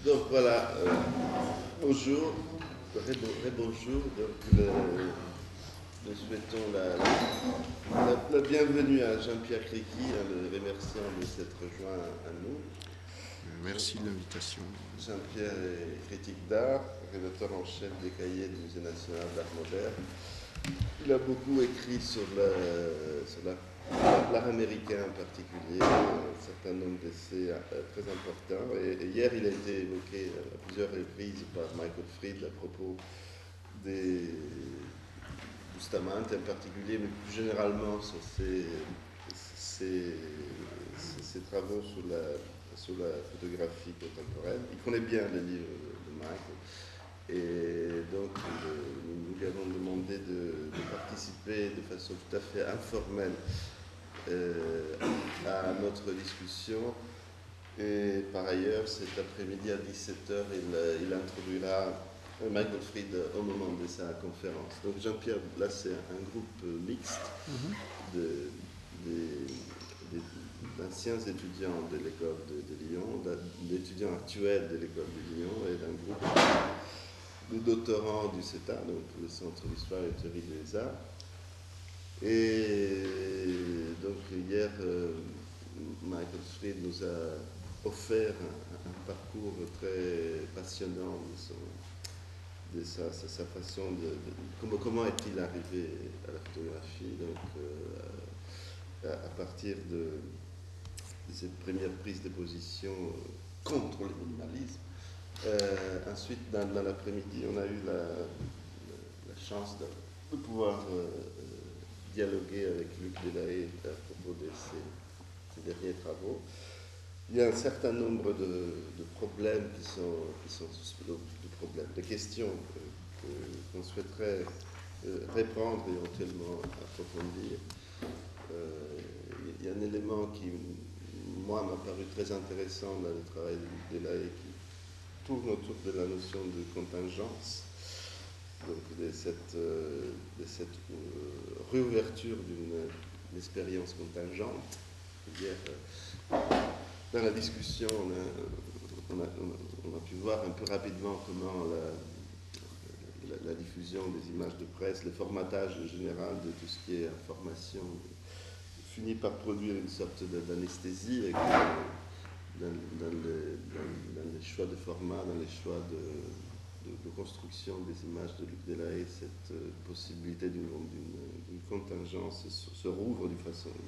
Donc voilà, bonjour, bonjour. Nous souhaitons la bienvenue à Jean-Pierre Criqui, le remerciant de s'être joint à nous. Merci de l'invitation. Jean-Pierre est critique d'art, rédacteur en chef des cahiers du Musée national d'art moderne. Il a beaucoup écrit sur l'art américain en particulier, un certain nombre d'essais très importants. Et hier, il a été évoqué à plusieurs reprises par Michael Fried à propos des Bustamante en particulier, mais plus généralement sur ses travaux sur la photographie contemporaine. Il connaît bien les livres de Michael. Et donc, nous lui avons demandé de participer de façon tout à fait informelle à notre discussion. Et par ailleurs, cet après-midi à 17h, il introduira Michael Fried au moment de sa conférence. Donc Jean-Pierre, là c'est un groupe mixte d'anciens étudiants de l'école de Lyon, d'étudiants actuels de l'école de Lyon et d'un groupe de doctorants du CETA, donc le Centre d'Histoire et de Théorie des Arts. Et donc hier, Michael Fried nous a offert un parcours très passionnant de sa façon comment est-il arrivé à la photographie, donc à partir de cette première prise de position contre le minimalisme. Ensuite, dans l'après-midi, on a eu la chance de pouvoir dialoguer avec Luc Delahaye à propos de ses derniers travaux. Il y a un certain nombre de problèmes de questions qu'on souhaiterait répondre et éventuellement approfondir. Il y a un élément qui, moi, m'a paru très intéressant dans le travail de Delahaye qui tourne autour de la notion de contingence, donc de cette réouverture d'une expérience contingente. C'est-à-dire, dans la discussion, on a pu voir un peu rapidement comment la diffusion des images de presse, le formatage général de tout ce qui est information, finit par produire une sorte d'anesthésie dans les choix de format, dans les choix de construction des images de Luc Delahaye, cette possibilité d'une contingence se rouvre de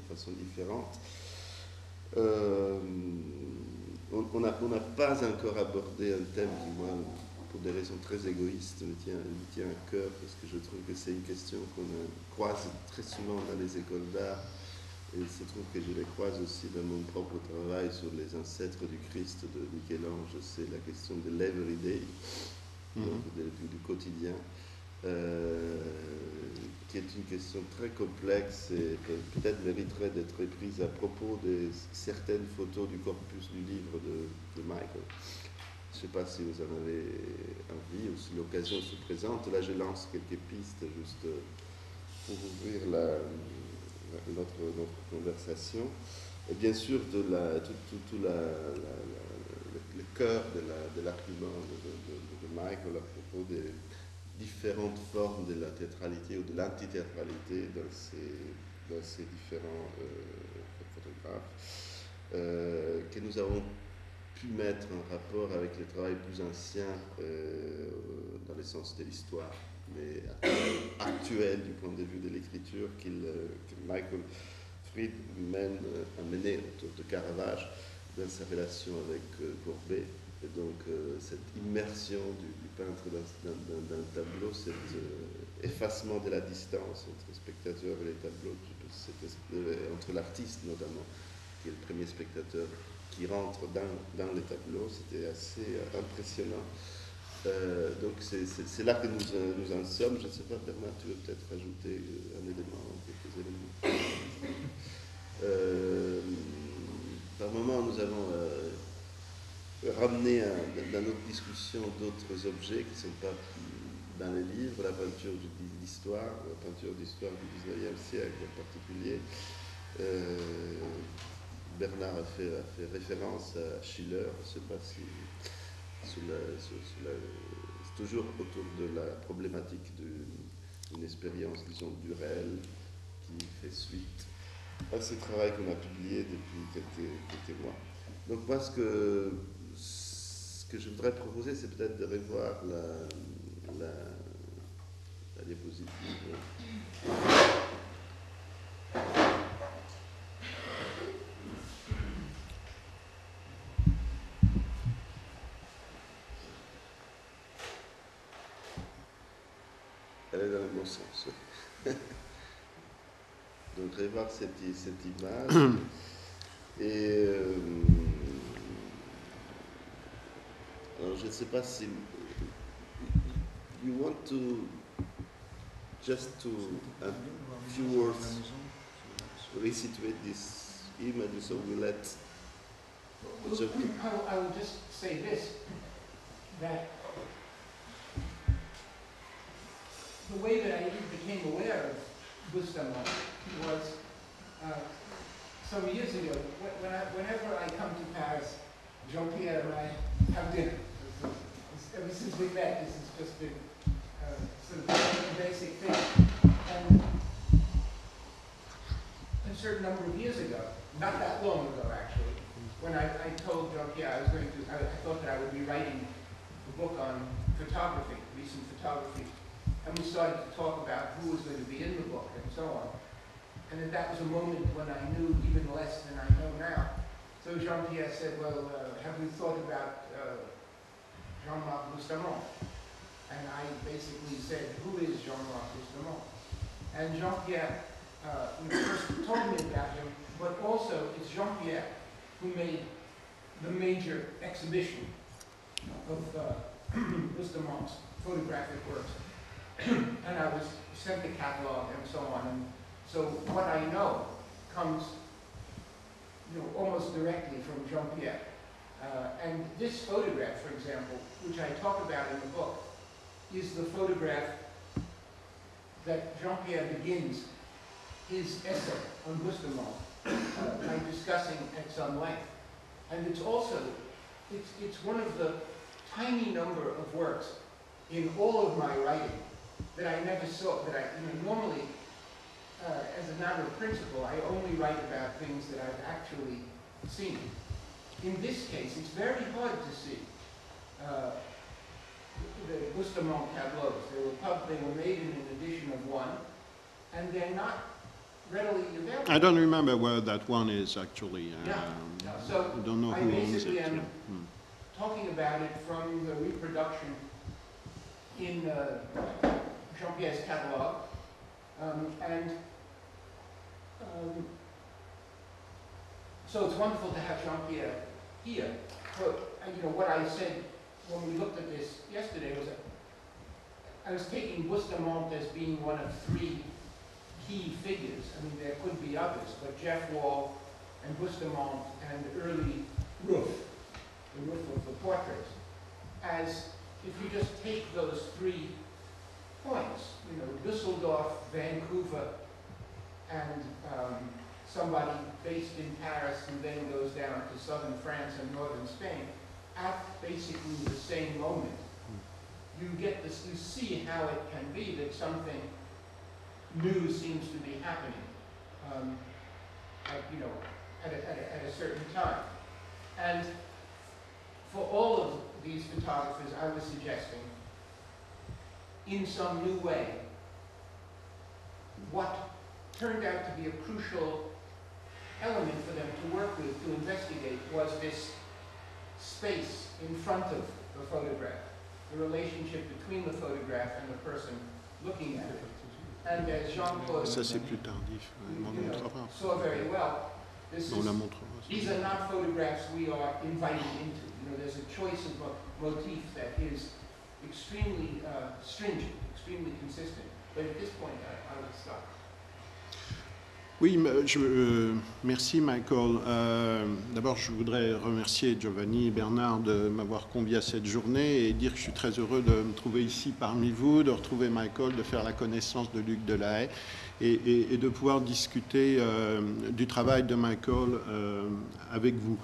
façon différente. On n'a pas encore abordé un thème qui, moi, pour des raisons très égoïstes, me tient à cœur, parce que je trouve que c'est une question qu'on croise très souvent dans les écoles d'art, et il se trouve que je les croise aussi dans mon propre travail sur les ancêtres du Christ de Michel-Ange. C'est la question de l'everyday, donc du quotidien, qui est une question très complexe et qui peut-être mériterait d'être prise à propos de certaines photos du corpus du livre de Michael. Je ne sais pas si vous en avez envie ou si l'occasion se présente. Là, je lance quelques pistes juste pour ouvrir notre conversation. Et bien sûr, tout le cœur de l'argument de Michael à propos des différentes formes de la théâtralité ou de l'antithéâtralité dans ces différents photographes, que nous avons pu mettre en rapport avec les travaux plus anciens dans le sens de l'histoire, mais actuel du point de vue de l'écriture que Michael Fried a mené autour de Caravage dans sa relation avec Courbet. Et donc cette immersion du peintre dans le tableau, cet effacement de la distance entre le spectateur et les tableaux, entre l'artiste notamment, qui est le premier spectateur qui rentre dans les tableaux, c'était assez impressionnant. Donc c'est là que nous en sommes. Je ne sais pas, Bernard, tu veux peut-être ajouter un élément, quelques éléments. Par moment, nous avons ramené dans notre discussion d'autres objets qui ne sont pas dans les livres, la peinture d'histoire, la peinture d'histoire du 19e siècle en particulier. Bernard a fait référence à Schiller, je ne sais pas si c'est toujours autour de la problématique d'une expérience, disons, du réel qui fait suite à ce travail qu'on a publié depuis quelques mois. Donc moi, ce que je voudrais proposer, c'est peut-être de revoir la diapositive. Elle est dans le bon sens. Donc, revoir cette image. Et alors, je ne sais pas si you want to just to a few words resituate this image, so we let. I will just say this, that the way that I became aware of Bustamante was some years ago. Whenever I come to Paris, Jean-Pierre and I have dinner. Ever since we met, this has just been sort of a basic thing. And a certain number of years ago, not that long ago actually, when I told Jean-Pierre I thought that I would be writing a book on photography, recent photography. And we started to talk about who was going to be in the book and so on. And that was a moment when I knew even less than I know now. So Jean-Pierre said, well, have we thought about Jean-Marc Bustamante? And I basically said, who is Jean-Marc Bustamante? And Jean-Pierre first told me about him, but also it's Jean-Pierre who made the major exhibition of Bustamante's photographic works. And I was sent the catalog and so on. And so what I know comes, almost directly from Jean-Pierre. And this photograph, for example, which I talk about in the book, is the photograph that Jean-Pierre begins his essay on Bustamante by discussing at some length. And it's also, it's one of the tiny number of works in all of my writing that I never saw, that I, normally, as a matter of principle, I only write about things that I've actually seen. In this case, it's very hard to see the Bustamante tableaus. They were made in an edition of one, and they're not readily available. I don't remember where that one is actually. So I don't know who owns it. I am talking about it from the reproduction in Jean-Pierre's catalog, so it's wonderful to have Jean-Pierre here. But what I said when we looked at this yesterday was that I was taking Bustamante as being one of three key figures. I mean, there could be others, but Jeff Wall and Bustamante and early Roof, the Roof of the portraits, as if you just take those 3 points, Düsseldorf, Vancouver, and somebody based in Paris who then goes down to southern France and northern Spain, at basically the same moment, you get this, you see how it can be that something new seems to be happening, at a certain time. And for all of these photographers, I was suggesting, in some new way, what turned out to be a crucial element for them to work with, to investigate, was this space in front of the photograph, the relationship between the photograph and the person looking at it. And as Jean-Claude saw very well, these are not photographs we are invited into. There's a choice of a motif that is extremely stringent, extremely consistent. But at this point, I would stop. Oui, merci Michael. D'abord, je voudrais remercier Giovanni et Bernard de m'avoir convié à cette journée et dire que je suis très heureux de me trouver ici parmi vous, de retrouver Michael, de faire la connaissance de Luc Delahaye et de pouvoir discuter du travail de Michael avec vous.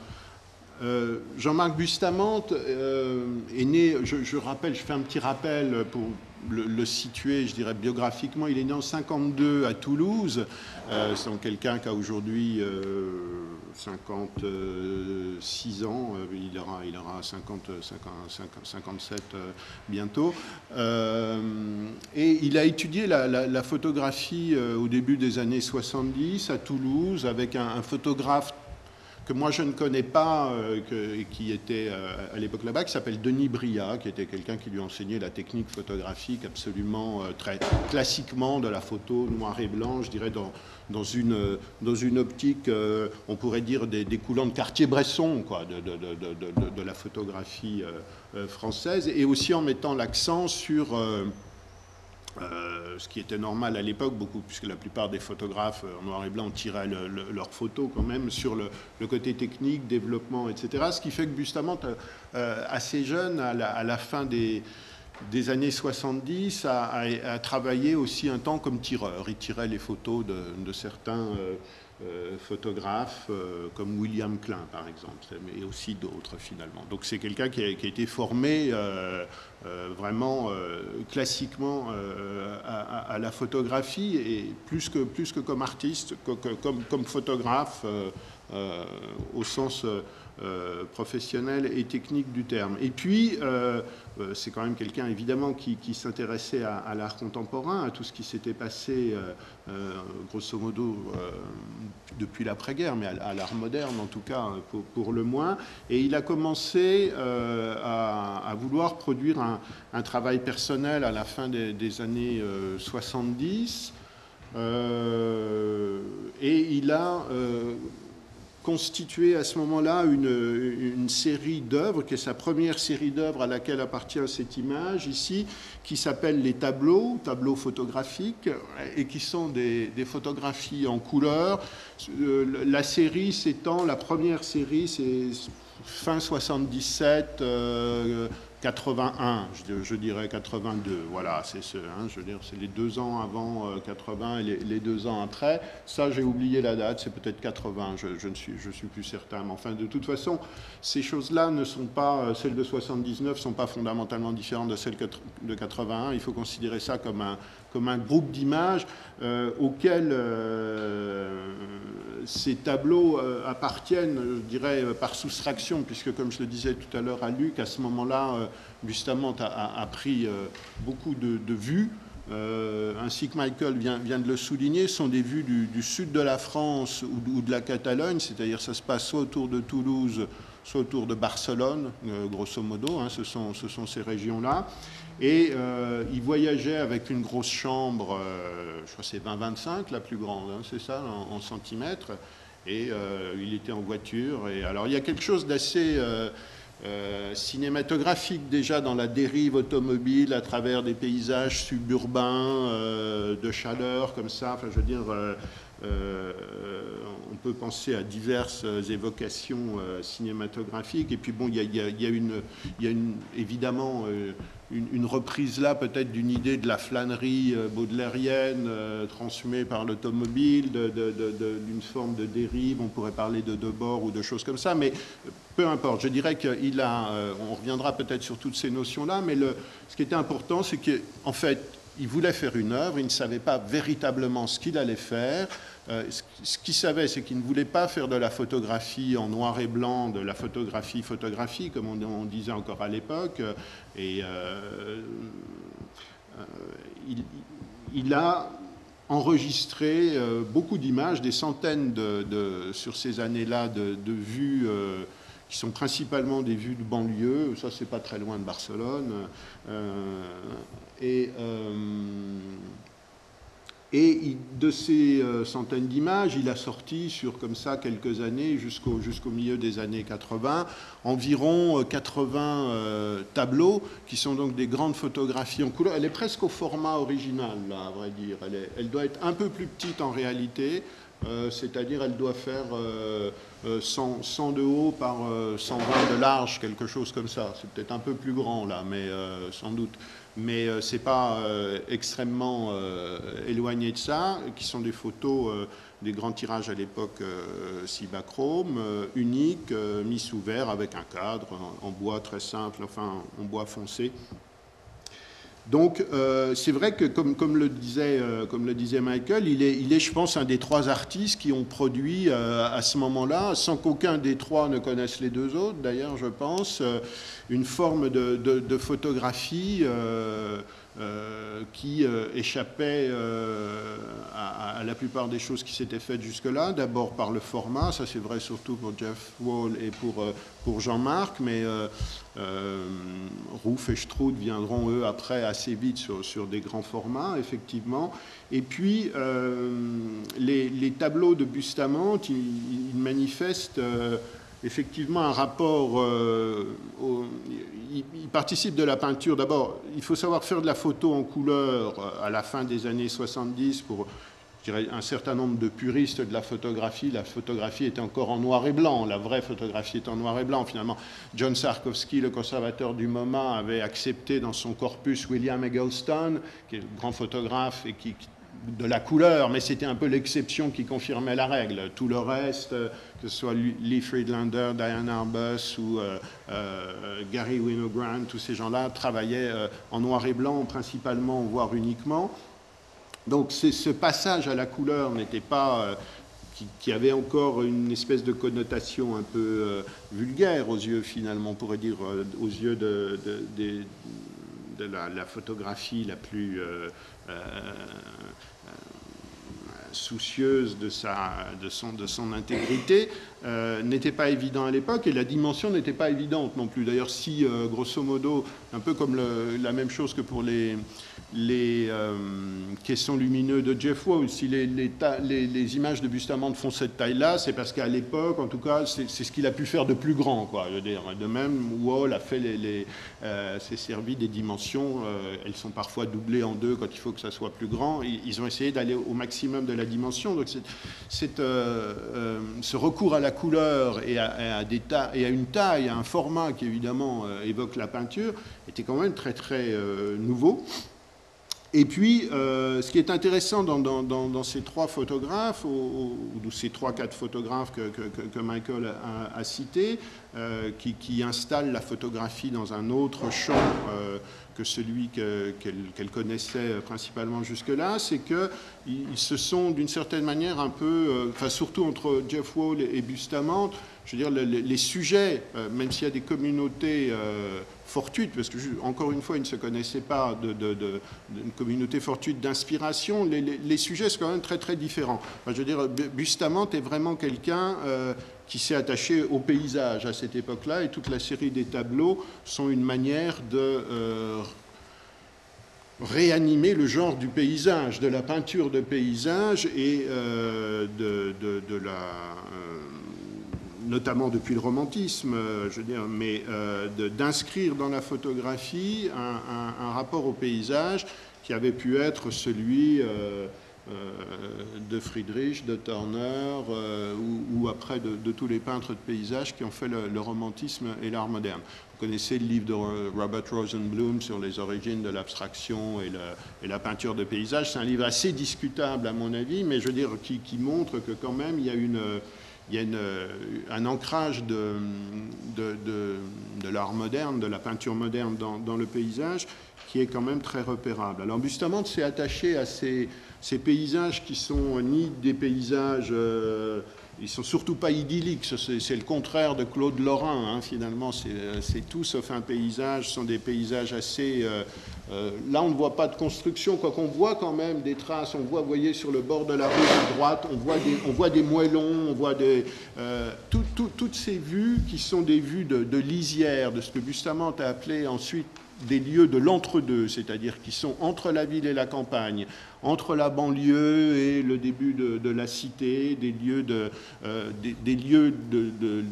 Jean-Marc Bustamante est né, je rappelle, je fais un petit rappel pour le situer, je dirais biographiquement, il est né en 52 à Toulouse. C'est donc quelqu'un qui a aujourd'hui 56 ans, il aura 57 bientôt. Et il a étudié la photographie au début des années 70 à Toulouse avec un photographe que moi je ne connais pas, qui était à l'époque là-bas, qui s'appelle Denis Briat, qui était quelqu'un qui lui enseignait la technique photographique absolument très classiquement de la photo noir et blanc, je dirais dans une optique, on pourrait dire des coulants de Cartier-Bresson, quoi, de la photographie française, et aussi en mettant l'accent sur ce qui était normal à l'époque, beaucoup, puisque la plupart des photographes en noir et blanc tiraient leurs photos quand même sur le côté technique, développement, etc. Ce qui fait que Bustamante, assez jeune, à la fin des années 70, a travaillé aussi un temps comme tireur. Il tirait les photos de certains photographes comme William Klein par exemple, mais aussi d'autres finalement. Donc c'est quelqu'un qui a été formé vraiment classiquement à la photographie, et plus que comme artiste, comme photographe au sens professionnel et technique du terme. Et puis, c'est quand même quelqu'un évidemment qui s'intéressait à l'art contemporain, à tout ce qui s'était passé, grosso modo, depuis l'après-guerre, mais à l'art moderne en tout cas, pour le moins. Et il a commencé à vouloir produire un travail personnel à la fin des années 70. Et il a constitué à ce moment-là une série d'œuvres, qui est sa première série d'œuvres à laquelle appartient cette image ici, qui s'appelle les tableaux photographiques, et qui sont des photographies en couleur. La série s'étend, la première série, c'est fin 77, 81, je dirais 82, voilà, c'est je veux dire, c'est les 2 ans avant 80 et les 2 ans après. Ça, j'ai oublié la date, c'est peut-être 80, je suis plus certain. Mais enfin, de toute façon, ces choses-là ne sont pas, celles de 79 ne sont pas fondamentalement différentes de celles de 81. Il faut considérer ça comme un groupe d'images auxquelles ces tableaux appartiennent, je dirais, par soustraction, puisque, comme je le disais tout à l'heure à Luc, à ce moment-là, Bustamante a pris beaucoup de vues, ainsi que Michael vient de le souligner, sont des vues du sud de la France ou de la Catalogne, c'est-à-dire ça se passe soit autour de Toulouse, soit autour de Barcelone, grosso modo, hein, ce sont ces régions-là. Et il voyageait avec une grosse chambre, je crois que c'est 20-25, la plus grande, hein, c'est ça, en centimètres, et il était en voiture. Et alors il y a quelque chose d'assez cinématographique déjà dans la dérive automobile à travers des paysages suburbains de chaleur comme ça, enfin je veux dire... on peut penser à diverses évocations cinématographiques. Et puis bon, il y a évidemment une reprise là peut-être d'une idée de la flânerie baudelairienne transmue par l'automobile, d'une forme de dérive. On pourrait parler de Debord ou de choses comme ça, mais peu importe. Je dirais qu'il on reviendra peut-être sur toutes ces notions-là, mais ce qui était important, c'est qu'en fait, il voulait faire une œuvre, il ne savait pas véritablement ce qu'il allait faire. Ce qu'il savait, c'est qu'il ne voulait pas faire de la photographie en noir et blanc, de la photographie, comme on disait encore à l'époque. Et il a enregistré beaucoup d'images, des centaines sur ces années-là de vues qui sont principalement des vues de banlieue. Ça, c'est pas très loin de Barcelone. Et de ces centaines d'images, il a sorti sur comme ça quelques années, jusqu'au milieu des années 80, environ 80 tableaux, qui sont donc des grandes photographies en couleur. Elle est presque au format original, là, à vrai dire. Elle doit être un peu plus petite en réalité, c'est-à-dire elle doit faire 100 de haut par 120 de large, quelque chose comme ça. C'est peut-être un peu plus grand là, mais sans doute. Mais c'est pas extrêmement éloigné de ça, qui sont des photos des grands tirages à l'époque Cibachrome, uniques, mis sous verre avec un cadre en bois très simple, enfin en bois foncé. Donc, c'est vrai que, comme le disait Michael, il est, je pense, un des 3 artistes qui ont produit à ce moment-là, sans qu'aucun des 3 ne connaisse les 2 autres, d'ailleurs, je pense, une forme de photographie qui échappait à la plupart des choses qui s'étaient faites jusque-là. D'abord par le format, ça c'est vrai surtout pour Jeff Wall et pour Jean-Marc, mais Rouff et Stroud viendront eux après assez vite sur des grands formats, effectivement. Et puis les tableaux de Bustamante, ils manifestent effectivement un rapport, il participe de la peinture. D'abord, il faut savoir faire de la photo en couleur à la fin des années 70 pour, je dirais, un certain nombre de puristes de la photographie. La photographie était encore en noir et blanc, la vraie photographie est en noir et blanc. Finalement, John Sarkowski, le conservateur du MoMA, avait accepté dans son corpus William Eggleston, qui est le grand photographe et qui de la couleur, mais c'était un peu l'exception qui confirmait la règle. Tout le reste, que ce soit Lee Friedlander, Diane Arbus ou Gary Winogrand, tous ces gens-là travaillaient en noir et blanc principalement, voire uniquement. Donc ce passage à la couleur n'était pas... qui avait encore une espèce de connotation un peu vulgaire aux yeux, finalement, on pourrait dire, aux yeux de la photographie la plus soucieuse de son intégrité, n'était pas évident à l'époque, et la dimension n'était pas évidente non plus. D'ailleurs, si, grosso modo, un peu comme la même chose que pour les caissons lumineux de Jeff Wall, si les images de Bustamante font cette taille-là, c'est parce qu'à l'époque, en tout cas, c'est ce qu'il a pu faire de plus grand, quoi. Je veux dire. De même, Wall a fait s'est servi des dimensions, elles sont parfois doublées en 2 quand il faut que ça soit plus grand. Ils ont essayé d'aller au maximum de la dimension. Donc ce recours à la couleur et à une taille, à un format qui évidemment évoque la peinture, était quand même très très nouveau. Et puis, ce qui est intéressant dans ces 3 photographes, ou ces 3-4 photographes que Michael a cités, qui installent la photographie dans un autre champ que celui qu'elle connaissait principalement jusque-là, c'est qu'ils se sont d'une certaine manière un peu, enfin surtout entre Jeff Wall et Bustamante, je veux dire, les sujets, même s'il y a des communautés fortuites, parce que, encore une fois, ils ne se connaissaient pas d'une communauté fortuite d'inspiration, les sujets sont quand même très, très différents. Enfin, je veux dire, Bustamante est vraiment quelqu'un qui s'est attaché au paysage à cette époque-là, et toute la série des tableaux sont une manière de réanimer le genre du paysage, de la peinture de paysage et notamment depuis le romantisme, je veux dire, mais d'inscrire dans la photographie un rapport au paysage qui avait pu être celui de Friedrich, de Turner, ou après de tous les peintres de paysage qui ont fait le romantisme et l'art moderne. Vous connaissez le livre de Robert Rosenblum sur les origines de l'abstraction et la peinture de paysage. C'est un livre assez discutable à mon avis, mais je veux dire qui montre que quand même il y a un ancrage de l'art moderne, de la peinture moderne dans le paysage qui est quand même très repérable. Alors Bustamante s'est attaché à ces paysages qui sont ni des paysages, ils sont surtout pas idylliques, c'est le contraire de Claude Lorrain, hein, finalement, c'est tout sauf un paysage, ce sont des paysages assez... là, on ne voit pas de construction, quoiqu'on voit quand même des traces, on voit, vous voyez, sur le bord de la rue à droite, on voit des moellons, on voit toutes ces vues qui sont des vues de lisière, de ce que Bustamante a appelé ensuite des lieux de l'entre-deux, c'est-à-dire qui sont entre la ville et la campagne, entre la banlieue et le début de la cité, des lieux de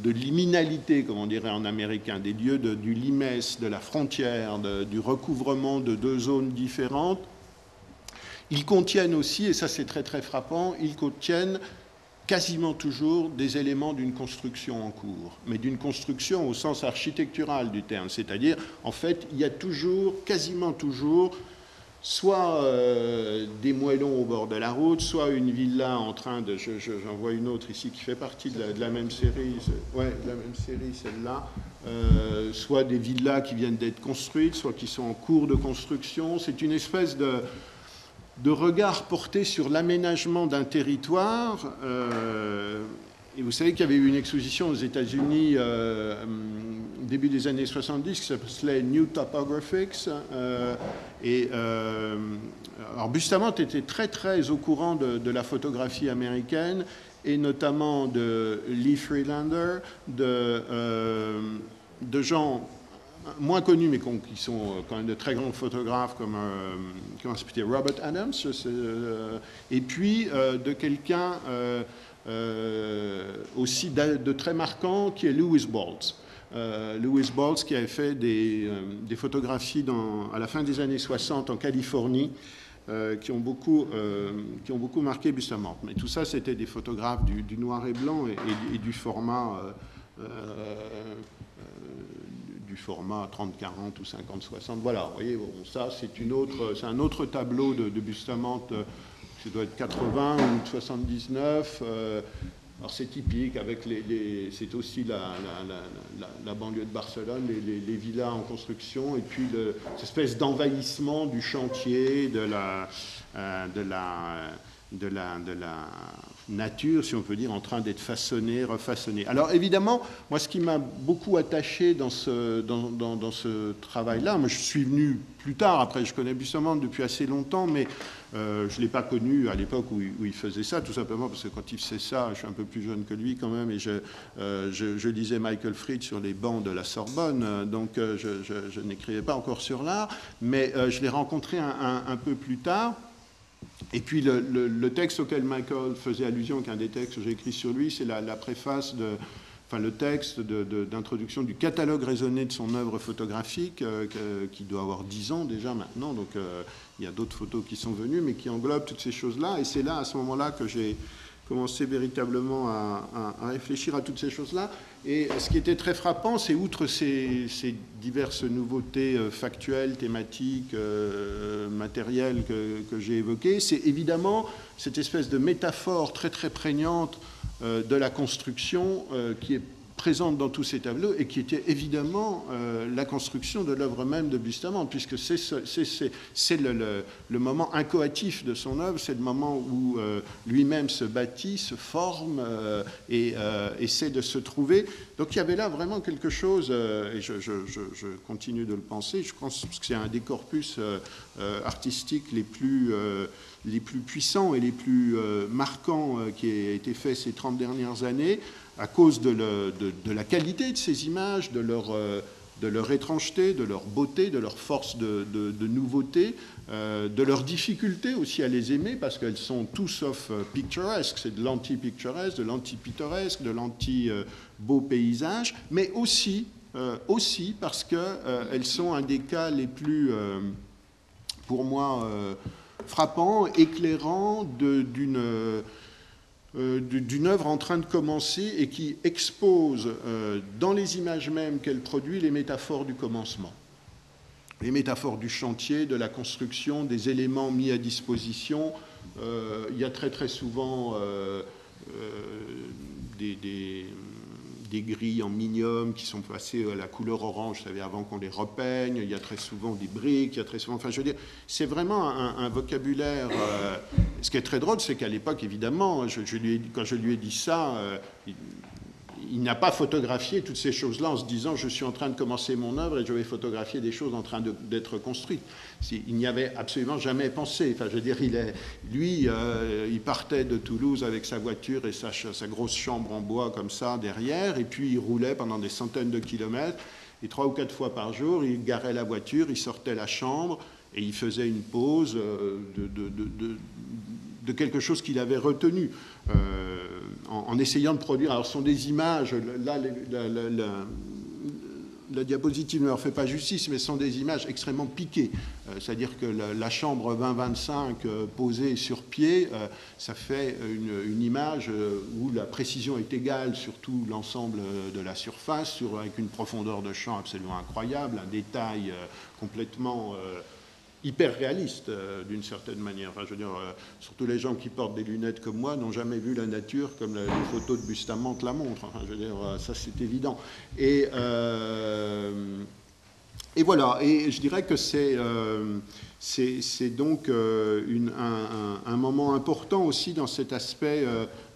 liminalité, comme on dirait en américain, des lieux du limes, de la frontière, du recouvrement de 2 zones différentes. Ils contiennent aussi, et ça c'est très très frappant, ils contiennent quasiment toujours des éléments d'une construction en cours, mais d'une construction au sens architectural du terme. C'est-à-dire, en fait, il y a toujours, quasiment toujours, soit des moellons au bord de la route, soit une villa en train de... J'en vois une autre ici qui fait partie de la même série, ouais, de la même série, celle-là. Soit des villas qui viennent d'être construites, soit qui sont en cours de construction. C'est une espèce de regard porté sur l'aménagement d'un territoire. Et vous savez qu'il y avait eu une exposition aux États-Unis début des années 70 qui s'appelait New Topographics. Alors Bustamante était très très au courant de la photographie américaine et notamment de Lee Friedlander, de gens moins connus, mais qui sont quand même de très grands photographes, comme comment s'appelait Robert Adams, et puis de quelqu'un aussi de très marquant, qui est Lewis Baltz. Lewis Baltz qui avait fait des photographies à la fin des années 60 en Californie, qui ont beaucoup marqué Bustamante. Mais tout ça, c'était des photographes du noir et blanc et du format... du format 30-40 ou 50-60. Voilà, vous voyez, bon, ça c'est un autre tableau de Bustamante, ça doit être 80 ou 79. Alors c'est typique, avec c'est aussi la banlieue de Barcelone, les villas en construction, et puis cette espèce d'envahissement du chantier, de la nature, si on peut dire, en train d'être façonnée, refaçonnée. Alors évidemment, moi ce qui m'a beaucoup attaché dans ce travail-là, moi je suis venu plus tard, après je connais Bustamante depuis assez longtemps, mais je ne l'ai pas connu à l'époque où il faisait ça, tout simplement parce que quand il faisait ça, je suis un peu plus jeune que lui quand même, et je lisais Michael Fried sur les bancs de la Sorbonne, donc je n'écrivais pas encore sur l'art, mais je l'ai rencontré un peu plus tard. Et puis le texte auquel Michael faisait allusion, qu'un des textes que j'ai écrit sur lui, c'est la préface le texte d'introduction du catalogue raisonné de son œuvre photographique, qui doit avoir 10 ans déjà maintenant, donc il y a d'autres photos qui sont venues, mais qui englobent toutes ces choses-là. Et c'est là, à ce moment-là, que j'ai commencé véritablement à réfléchir à toutes ces choses-là. Et ce qui était très frappant, c'est outre ces diverses nouveautés factuelles, thématiques, matérielles que j'ai évoquées, c'est évidemment cette espèce de métaphore très très prégnante de la construction qui est présente dans tous ces tableaux et qui était évidemment la construction de l'œuvre même de Bustamante, puisque c'est le moment incoatif de son œuvre, c'est le moment où lui-même se bâtit, se forme et essaie de se trouver. Donc il y avait là vraiment quelque chose, et je continue de le penser, je pense que c'est un des corpus artistiques les plus puissants et les plus marquants qui a été fait ces 30 dernières années, à cause de la qualité de ces images, de leur étrangeté, de leur beauté, de leur force de nouveauté, de leur difficulté aussi à les aimer, parce qu'elles sont tout sauf picturesques, c'est de l'anti-picturesque, de l'anti-pittoresque, de l'anti-beau paysage, mais aussi parce qu'elles sont un des cas les plus, pour moi, frappants, éclairants d'une œuvre en train de commencer et qui expose dans les images mêmes qu'elle produit les métaphores du commencement, les métaphores du chantier, de la construction, des éléments mis à disposition. Il y a très très souvent des grilles en minium qui sont passées à la couleur orange, vous savez, avant qu'on les repeigne. Il y a très souvent des briques, il y a très souvent... Enfin, je veux dire, c'est vraiment un vocabulaire... Ce qui est très drôle, c'est qu'à l'époque, évidemment, quand je lui ai dit ça, il n'a pas photographié toutes ces choses-là en se disant « je suis en train de commencer mon œuvre et je vais photographier des choses en train d'être construites ». Il n'y avait absolument jamais pensé. Enfin, je veux dire, il partait de Toulouse avec sa voiture et sa grosse chambre en bois comme ça derrière, et puis il roulait pendant des centaines de kilomètres, et 3 ou 4 fois par jour, il garait la voiture, il sortait la chambre, et il faisait une pause de quelque chose qu'il avait retenu, en essayant de produire. Alors, ce sont des images, là, la diapositive ne leur fait pas justice, mais ce sont des images extrêmement piquées. C'est-à-dire que la chambre 20-25 posée sur pied, ça fait une image où la précision est égale sur tout l'ensemble de la surface, avec une profondeur de champ absolument incroyable, un détail complètement hyper réaliste d'une certaine manière. Enfin, je veux dire, surtout les gens qui portent des lunettes comme moi n'ont jamais vu la nature comme les photos de Bustamante la montrent. Enfin, je veux dire, ça c'est évident. Et voilà. Et je dirais que c'est donc un moment important aussi dans cet aspect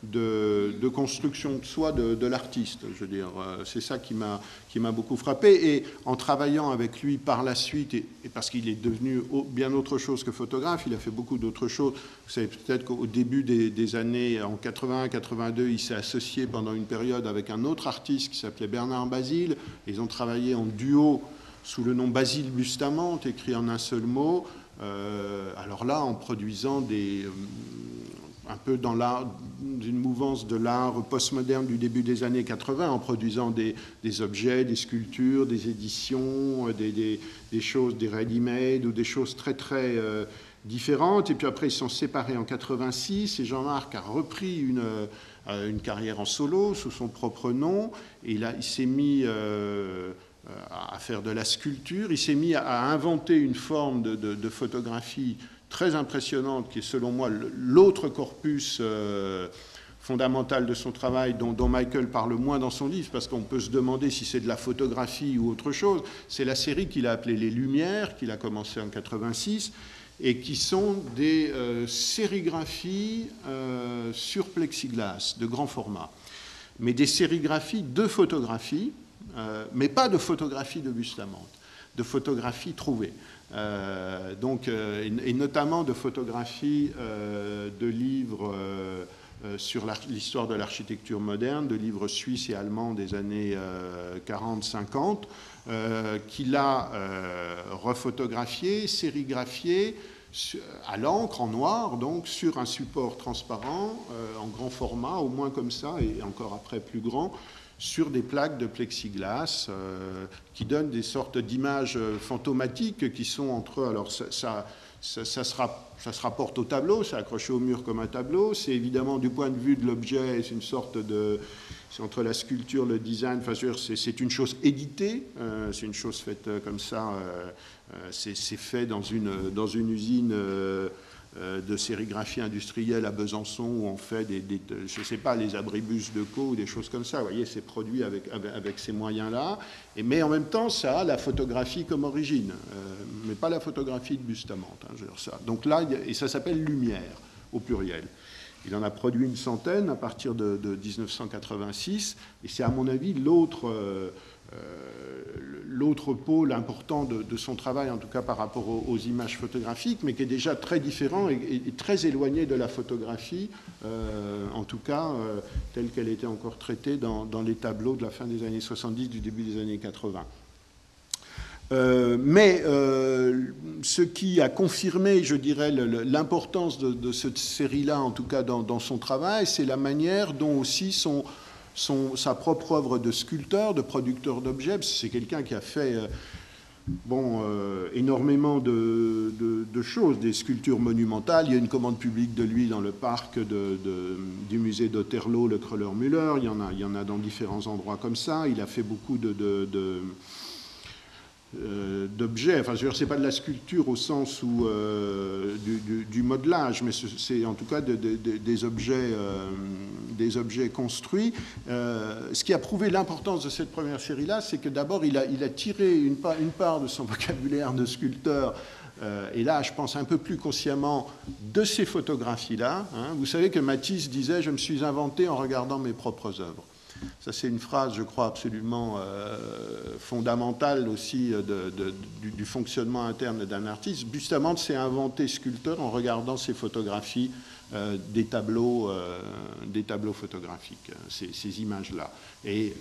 de construction de soi de l'artiste. Je veux dire, c'est ça qui m'a beaucoup frappé. Et en travaillant avec lui par la suite, et parce qu'il est devenu bien autre chose que photographe, il a fait beaucoup d'autres choses. Vous savez peut-être qu'au début des années, en 81-82, il s'est associé pendant une période avec un autre artiste qui s'appelait Bernard Basile. Ils ont travaillé en duo sous le nom Basile Bustamante, écrit en un seul mot. Alors là, en produisant un peu dans une mouvance de l'art postmoderne du début des années 80, en produisant des objets, des sculptures, des éditions, des choses, des ready-made ou des choses très très différentes. Et puis après, ils sont séparés en 86 et Jean-Marc a repris une carrière en solo sous son propre nom. Et là, il s'est mis à faire de la sculpture. Il s'est mis à inventer une forme de photographie très impressionnante, qui est selon moi l'autre corpus fondamental de son travail, dont Michael parle moins dans son livre, parce qu'on peut se demander si c'est de la photographie ou autre chose. C'est la série qu'il a appelée Les Lumières, qu'il a commencé en 86, et qui sont des sérigraphies sur plexiglas de grand format, mais des sérigraphies de photographie, mais pas de photographie de Bustamante, de photographie trouvée. Et notamment de photographies de livres sur l'histoire de l'architecture moderne, de livres suisses et allemands des années 40-50, qu'il a refotographiés, sérigraphiés à l'encre en noir, donc sur un support transparent, en grand format, au moins comme ça, et encore après plus grand, sur des plaques de plexiglas qui donnent des sortes d'images fantomatiques qui sont entre eux. Alors ça se rapporte au tableau, c'est accroché au mur comme un tableau. C'est évidemment du point de vue de l'objet, c'est une sorte de... C'est entre la sculpture, le design, enfin, c'est une chose éditée, c'est une chose faite comme ça, c'est fait dans une usine de sérigraphie industrielle à Besançon où on fait je ne sais pas, les abribus de Co ou des choses comme ça. Vous voyez, c'est produit avec ces moyens-là. Mais en même temps, ça a la photographie comme origine, mais pas la photographie de Bustamante. Hein, je veux dire ça. Donc là, et ça s'appelle Lumière, au pluriel. Il en a produit une centaine à partir de 1986, et c'est à mon avis l'autre pôle important de son travail, en tout cas par rapport aux images photographiques, mais qui est déjà très différent et très éloigné de la photographie, en tout cas telle qu'elle était encore traitée dans les tableaux de la fin des années 70, du début des années 80. Mais ce qui a confirmé, je dirais, l'importance de cette série-là, en tout cas dans son travail, c'est la manière dont aussi sa propre œuvre de sculpteur, de producteur d'objets. C'est quelqu'un qui a fait énormément de choses, des sculptures monumentales. Il y a une commande publique de lui dans le parc du musée d'Otterlo, le Kröller-Müller. Il y en a dans différents endroits comme ça. Il a fait beaucoup d'objets, enfin je veux dire, c'est pas de la sculpture au sens où du modelage, mais c'est en tout cas des objets construits. Ce qui a prouvé l'importance de cette première série-là, c'est que d'abord il a tiré une part de son vocabulaire de sculpteur, et là je pense un peu plus consciemment, de ces photographies-là. Hein. Vous savez que Matisse disait « Je me suis inventé en regardant mes propres œuvres ». Ça, c'est une phrase, je crois, absolument fondamentale aussi du fonctionnement interne d'un artiste. Bustamante s'est inventé sculpteur en regardant ses photographies des tableaux photographiques, ces images-là. Et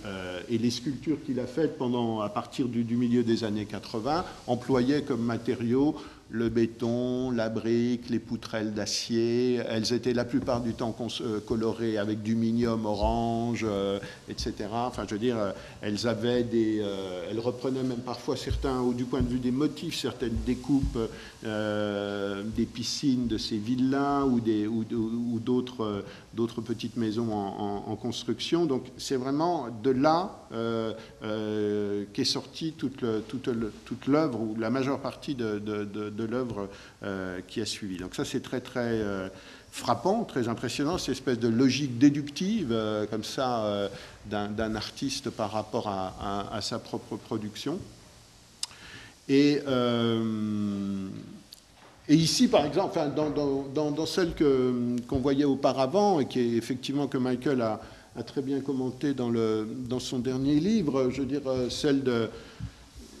les sculptures qu'il a faites à partir du milieu des années 80 employaient comme matériaux le béton, la brique, les poutrelles d'acier. Elles étaient la plupart du temps colorées avec du minium orange, etc. Enfin, je veux dire, elles reprenaient même parfois certains, du point de vue des motifs, certaines découpes des piscines de ces villas ou d'autres petites maisons en construction. Donc, c'est vraiment de là qu'est sortie toute l'œuvre, ou la majeure partie de l'œuvre qui a suivi. Donc ça, c'est très, très frappant, très impressionnant, cette espèce de logique déductive, comme ça, d'un artiste par rapport à sa propre production. Et ici, par exemple, enfin, dans celle qu'on voyait auparavant, et qui est effectivement que Michael a très bien commenté dans son dernier livre, je veux dire, celle de...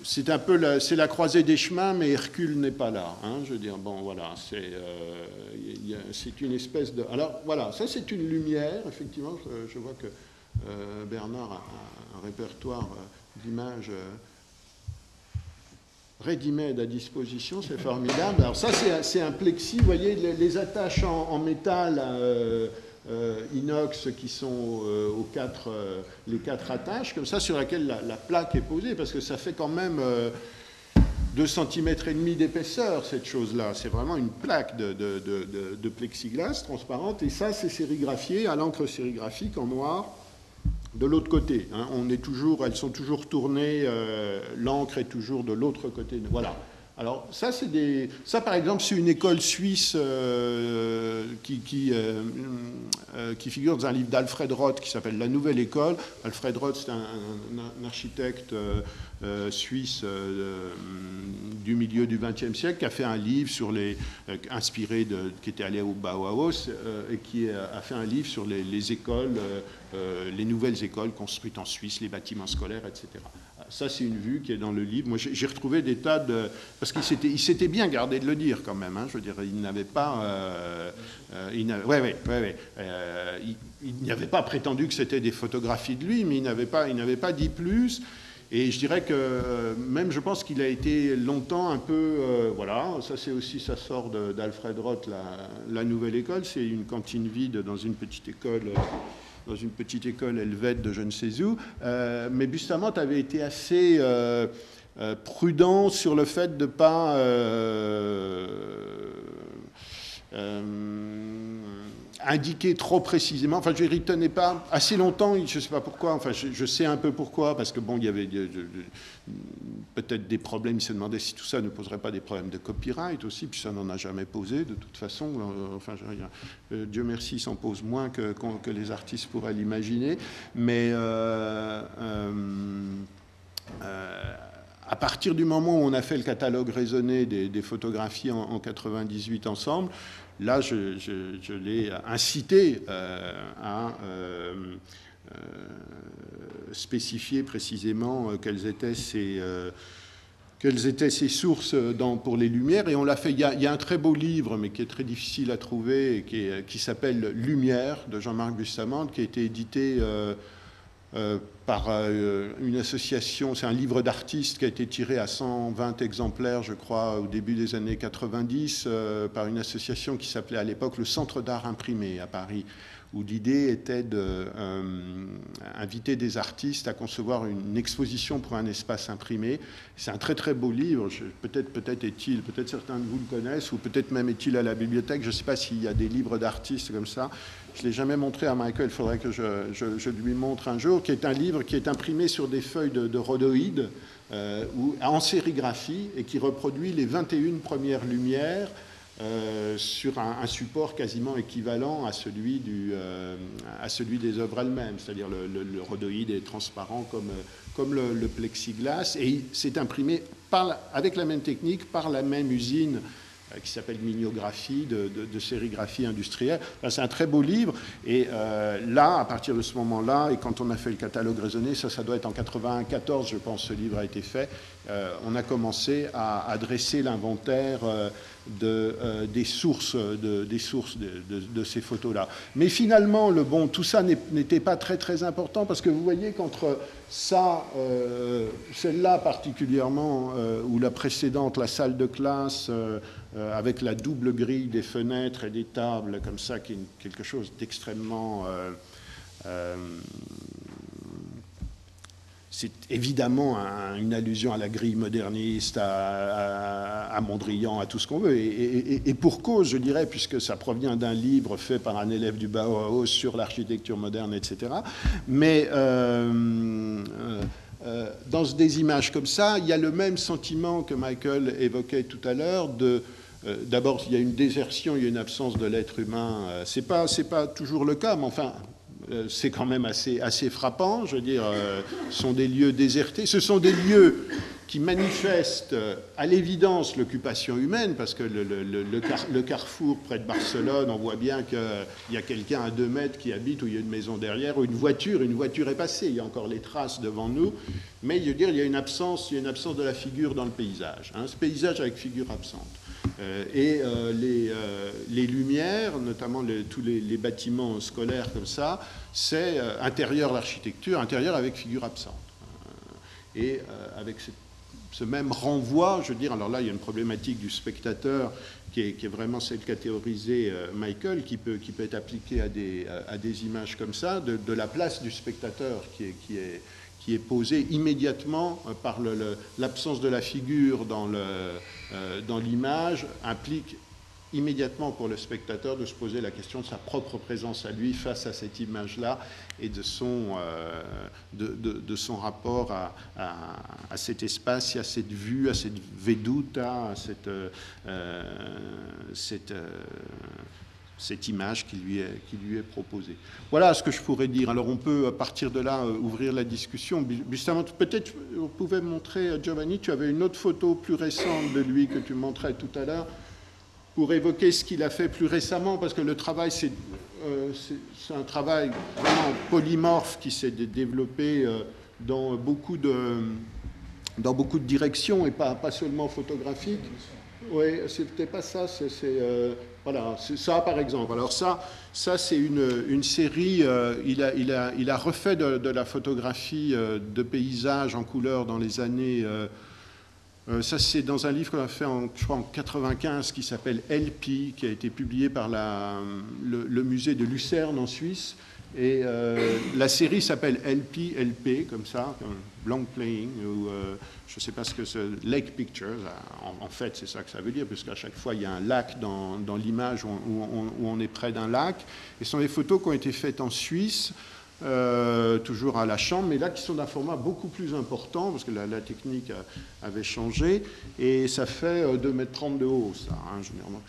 C'est un peu c'est la croisée des chemins, mais Hercule n'est pas là. Hein, je veux dire, bon, voilà, c'est une espèce de... Alors, voilà, ça c'est une lumière, effectivement. Je vois que Bernard a un répertoire d'images ready-made à disposition, c'est formidable. Alors ça, c'est un plexi, vous voyez, les attaches en métal... inox qui sont les quatre attaches, comme ça, sur laquelle la plaque est posée, parce que ça fait quand même 2,5 cm d'épaisseur, cette chose-là. C'est vraiment une plaque de plexiglas transparente, et ça, c'est sérigraphié à l'encre sérigraphique en noir de l'autre côté. Hein. Elles sont toujours tournées, l'encre est toujours de l'autre côté. Voilà. Alors, ça, par exemple, c'est une école suisse qui figure dans un livre d'Alfred Roth qui s'appelle La Nouvelle École. Alfred Roth, c'est un architecte suisse du milieu du XXe siècle qui a fait un livre inspiré qui était allé au Bauhaus et qui a fait un livre sur les écoles, les nouvelles écoles construites en Suisse, les bâtiments scolaires, etc. Ça, c'est une vue qui est dans le livre. Moi, j'ai retrouvé des tas de... Parce qu'il s'était bien gardé de le dire, quand même. Hein. Je veux dire, il n'avait pas... il n'avait pas prétendu que c'était des photographies de lui, mais il n'avait pas dit plus. Et je dirais que même, je pense qu'il a été longtemps un peu... voilà, ça sort d'Alfred Roth, la Nouvelle École. C'est une cantine vide dans une petite école... dans une petite école helvète de je ne sais où, mais Bustamante avait été assez prudent sur le fait de ne pas indiquer trop précisément. Enfin, je ne retenais pas assez longtemps, je ne sais pas pourquoi, enfin, je sais un peu pourquoi, parce que bon, il y avait peut-être des problèmes, il se demandait si tout ça ne poserait pas des problèmes de copyright aussi, puis ça n'en a jamais posé, de toute façon. Enfin, Dieu merci, il s'en pose moins que les artistes pourraient l'imaginer, mais à partir du moment où on a fait le catalogue raisonné des photographies en 98 ensemble, là, je l'ai incité à spécifier précisément quelles étaient ces sources pour les Lumières. Et on l'a fait. Il y a un très beau livre, mais qui est très difficile à trouver, qui s'appelle Lumière, de Jean-Marc Bustamante, qui a été édité par une association, c'est un livre d'artistes qui a été tiré à 120 exemplaires, je crois, au début des années 90, par une association qui s'appelait à l'époque le Centre d'art imprimé à Paris, où l'idée était d'inviter des artistes à concevoir une exposition pour un espace imprimé. C'est un très très beau livre, peut-être certains de vous le connaissent, ou peut-être même est-il à la bibliothèque, je ne sais pas s'il y a des livres d'artistes comme ça. Je ne l'ai jamais montré à Michael, il faudrait que je lui montre un jour, qui est un livre qui est imprimé sur des feuilles de rhodoïdes, en sérigraphie, et qui reproduit les 21 premières lumières sur un support quasiment équivalent à celui des œuvres elles-mêmes, c'est-à-dire le rhodoïde est transparent comme le plexiglas, et c'est imprimé avec la même technique par la même usine qui s'appelle Mignographie, de sérigraphie industrielle. C'est un très beau livre, et là, à partir de ce moment-là, et quand on a fait le catalogue raisonné, ça doit être en 94, je pense, ce livre a été fait, on a commencé à dresser l'inventaire des sources de ces photos-là. Mais finalement, tout ça n'était pas très très important, parce que vous voyez qu'entre ça, celle-là particulièrement, ou la précédente, la salle de classe, avec la double grille des fenêtres et des tables, comme ça, qui est quelque chose d'extrêmement... c'est évidemment une allusion à la grille moderniste, à Mondrian, à tout ce qu'on veut. Et pour cause, je dirais, puisque ça provient d'un livre fait par un élève du Bauhaus sur l'architecture moderne, etc. Mais dans des images comme ça, il y a le même sentiment que Michael évoquait tout à l'heure de... D'abord, il y a une désertion, il y a une absence de l'être humain. C'est pas toujours le cas, mais enfin... c'est quand même assez frappant. Je veux dire, ce sont des lieux désertés. Ce sont des lieux qui manifestent à l'évidence l'occupation humaine, parce que le carrefour près de Barcelone, on voit bien qu'il y a quelqu'un à 2 mètres qui habite, ou il y a une maison derrière, ou une voiture est passée. Il y a encore les traces devant nous. Mais je veux dire, il y a une absence de la figure dans le paysage. Ce paysage avec figure absente. Les lumières, notamment tous les bâtiments scolaires comme ça, c'est intérieur l'architecture, intérieur avec figure absente. Avec ce même renvoi, je veux dire, alors là il y a une problématique du spectateur qui est vraiment celle qu'a théorisé Michael, qui peut être appliquée à des images comme ça, de la place du spectateur qui est posée immédiatement par l'absence de la figure dans l'image, implique immédiatement pour le spectateur de se poser la question de sa propre présence à lui face à cette image-là et de son rapport à cet espace, à cette vue, à cette veduta, à cette image qui lui est proposée. Voilà ce que je pourrais dire. Alors on peut, à partir de là, ouvrir la discussion. Justement, peut-être vous pouvez montrer, Giovanni, tu avais une autre photo plus récente de lui que tu montrais tout à l'heure, pour évoquer ce qu'il a fait plus récemment, parce que le travail, c'est un travail vraiment polymorphe qui s'est développé dans beaucoup de directions, et pas seulement photographiques. Oui, c'était pas ça, voilà, c'est ça par exemple. Alors ça c'est une série, il a refait de la photographie de paysages en couleur dans les années... ça, c'est dans un livre qu'on a fait, je crois, en 95, qui s'appelle LP, qui a été publié par le musée de Lucerne en Suisse. Et la série s'appelle LP, comme ça, Long Playing, ou je ne sais pas ce que c'est, Lake Pictures. En fait, c'est ça que ça veut dire, puisqu'à chaque fois, il y a un lac dans l'image où on est près d'un lac. Et ce sont des photos qui ont été faites en Suisse, toujours à la chambre, mais là qui sont d'un format beaucoup plus important, parce que la technique avait changé, et ça fait 2,30 m de haut, ça. Généralement,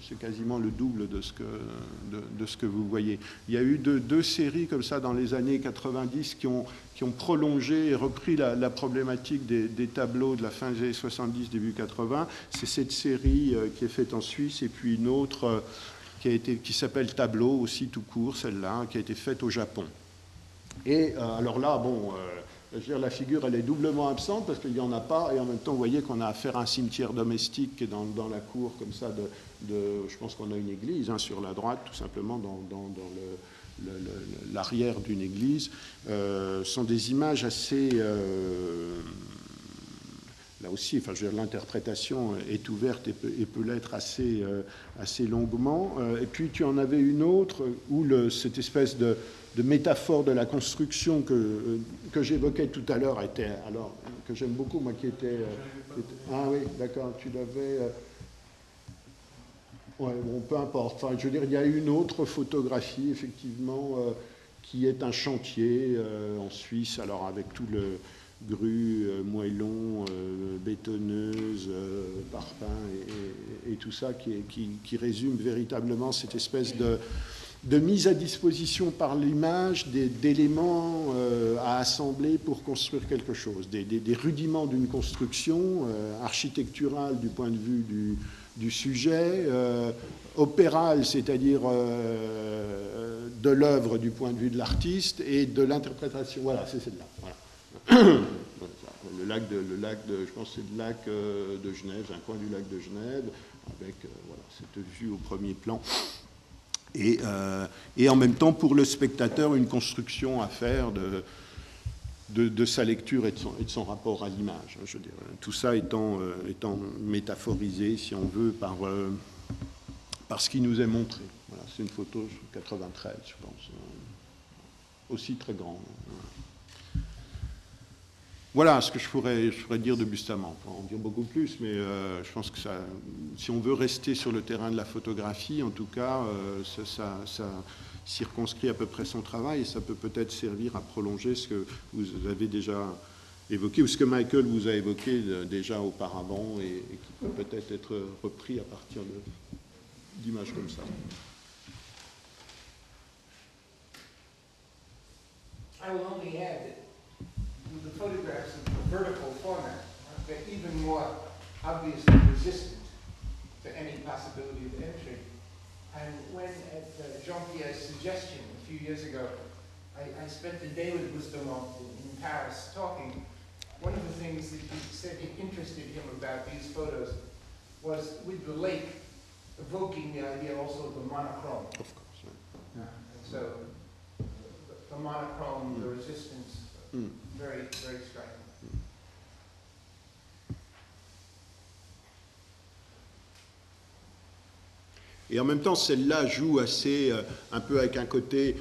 c'est quasiment le double de ce que vous voyez. Il y a eu deux séries comme ça dans les années 90 qui ont prolongé et repris la problématique des tableaux de la fin des années 70, début 80. C'est cette série qui est faite en Suisse, et puis une autre... qui s'appelle Tableau, aussi tout court, celle-là, qui a été faite au Japon. Et alors là, bon, je veux dire, la figure, elle est doublement absente parce qu'il n'y en a pas, et en même temps, vous voyez qu'on a affaire à un cimetière domestique qui est dans la cour, comme ça, je pense qu'on a une église, sur la droite, tout simplement, dans l'arrière d'une église. Sont des images assez... là aussi, enfin, je veux dire, l'interprétation est ouverte et peut l'être assez longuement. Et puis, tu en avais une autre où cette espèce de métaphore de la construction que j'évoquais tout à l'heure alors que j'aime beaucoup, moi, qui était... ah oui, d'accord, tu l'avais... ouais, bon, peu importe. Enfin, je veux dire, il y a une autre photographie, effectivement, qui est un chantier en Suisse, alors avec tout le... grue, moellon, bétonneuse, parpaing et tout ça qui résume véritablement cette espèce de mise à disposition par l'image d'éléments à assembler pour construire quelque chose, des rudiments d'une construction architecturale du point de vue du sujet, opérale, c'est-à-dire de l'œuvre du point de vue de l'artiste, et de l'interprétation. Voilà, c'est celle-là. Voilà. Le je pense que c'est le lac de Genève, un coin du lac de Genève, avec voilà, cette vue au premier plan. Et en même temps, pour le spectateur, une construction à faire de sa lecture et de son rapport à l'image. Je veux dire, tout ça étant métaphorisé, si on veut, par ce qui nous est montré. Voilà, c'est une photo 93, je pense, aussi très grande. Voilà ce que je pourrais dire de Bustamante. On peut en dire beaucoup plus, mais je pense que ça, si on veut rester sur le terrain de la photographie, en tout cas, ça circonscrit à peu près son travail et ça peut peut-être servir à prolonger ce que vous avez déjà évoqué ou ce que Michael vous a évoqué déjà auparavant et qui peut peut-être être repris à partir d'images comme ça. I will only add that the photographs of the vertical format are even more obviously resistant to any possibility of entry. And when, at Jean-Pierre's suggestion a few years ago, I spent a day with Bustamante in Paris talking, one of the things that he said interested him about these photos was with the lake evoking the idea also of the monochrome. Of course. And so the monochrome, the resistance, very, very striking. Et en même temps, celle-là joue assez, un peu avec un côté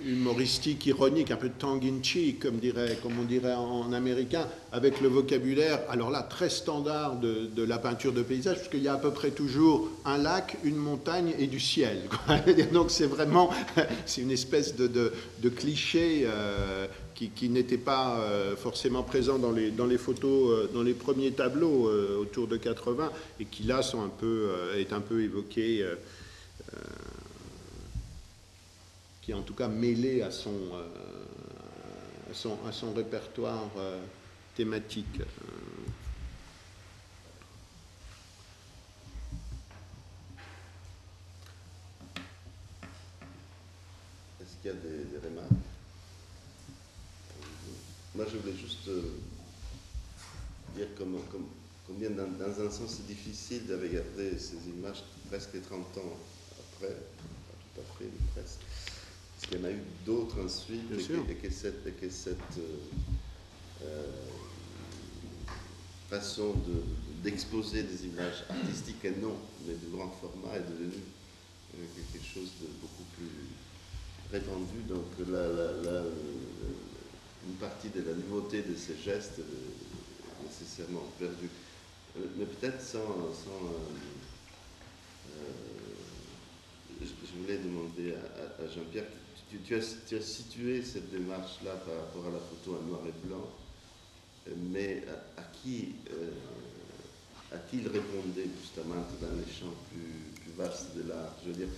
humoristique, ironique, un peu tongue-in-cheek, comme on dirait en américain, avec le vocabulaire, alors là, très standard de la peinture de paysage, puisqu'il y a à peu près toujours un lac, une montagne et du ciel. Donc c'est vraiment, c'est une espèce de cliché qui n'était pas forcément présent dans les photos, dans les premiers tableaux autour de 80, et qui là est un peu évoqué, qui est en tout cas mêlé à son répertoire thématique. Est-ce qu'il y a des remarques? Moi, je voulais juste dire combien, dans un sens, c'est difficile de regarder ces images presque 30 ans après, pas tout à fait, mais presque. Parce qu'il y en a eu d'autres ensuite, et que cette façon d'exposer des images artistiques et non, mais de grand format est devenue quelque chose de beaucoup plus répandu. Donc une partie de la nouveauté de ces gestes est nécessairement perdue. Mais peut-être je voulais demander à Jean-Pierre, tu as situé cette démarche-là par rapport à la photo en noir et blanc, mais à qui il répondait Bustamante dans les champs plus vastes de l'art? Je veux dire,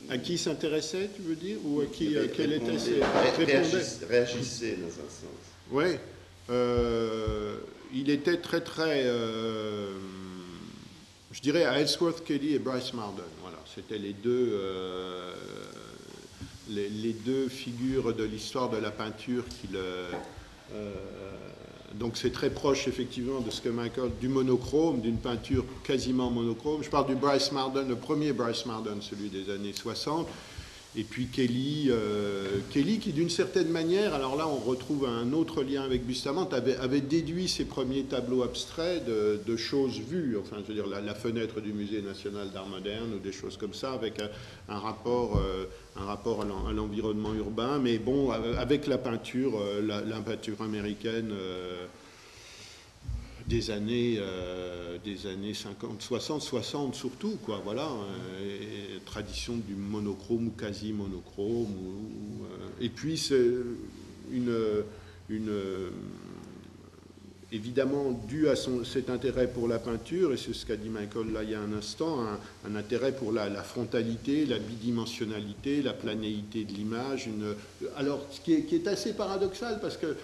à qui s'intéressait, tu veux dire, ou à qui quel était ses réagissait dans un sens. Oui, il était très je dirais à Ellsworth Kelly et Bryce Marden. Voilà, c'était les deux figures de l'histoire de la peinture donc c'est très proche effectivement de ce que Michael, du monochrome, d'une peinture quasiment monochrome. Je parle du Bryce Marden, le premier Bryce Marden, celui des années 60. Et puis Kelly qui d'une certaine manière, alors là on retrouve un autre lien avec Bustamante, avait déduit ses premiers tableaux abstraits de choses vues, enfin je veux dire la fenêtre du Musée national d'art moderne ou des choses comme ça, avec un rapport à l'environnement urbain, mais bon, avec la peinture américaine des années 50, 60 surtout, quoi, voilà, tradition du monochrome ou quasi monochrome, et puis c'est évidemment dû à cet intérêt pour la peinture, et c'est ce qu'a dit Michael là il y a un instant, un intérêt pour la frontalité, la bidimensionnalité, la planéité de l'image, alors ce qui est assez paradoxal parce que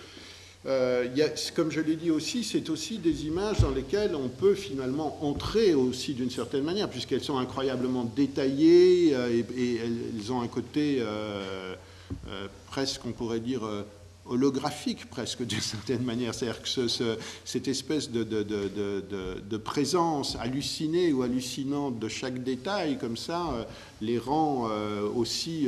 comme je l'ai dit aussi, c'est aussi des images dans lesquelles on peut finalement entrer aussi d'une certaine manière, puisqu'elles sont incroyablement détaillées et elles ont un côté presque, on pourrait dire, holographique presque d'une certaine manière. C'est-à-dire que cette espèce de présence hallucinée ou hallucinante de chaque détail, comme ça, les rend aussi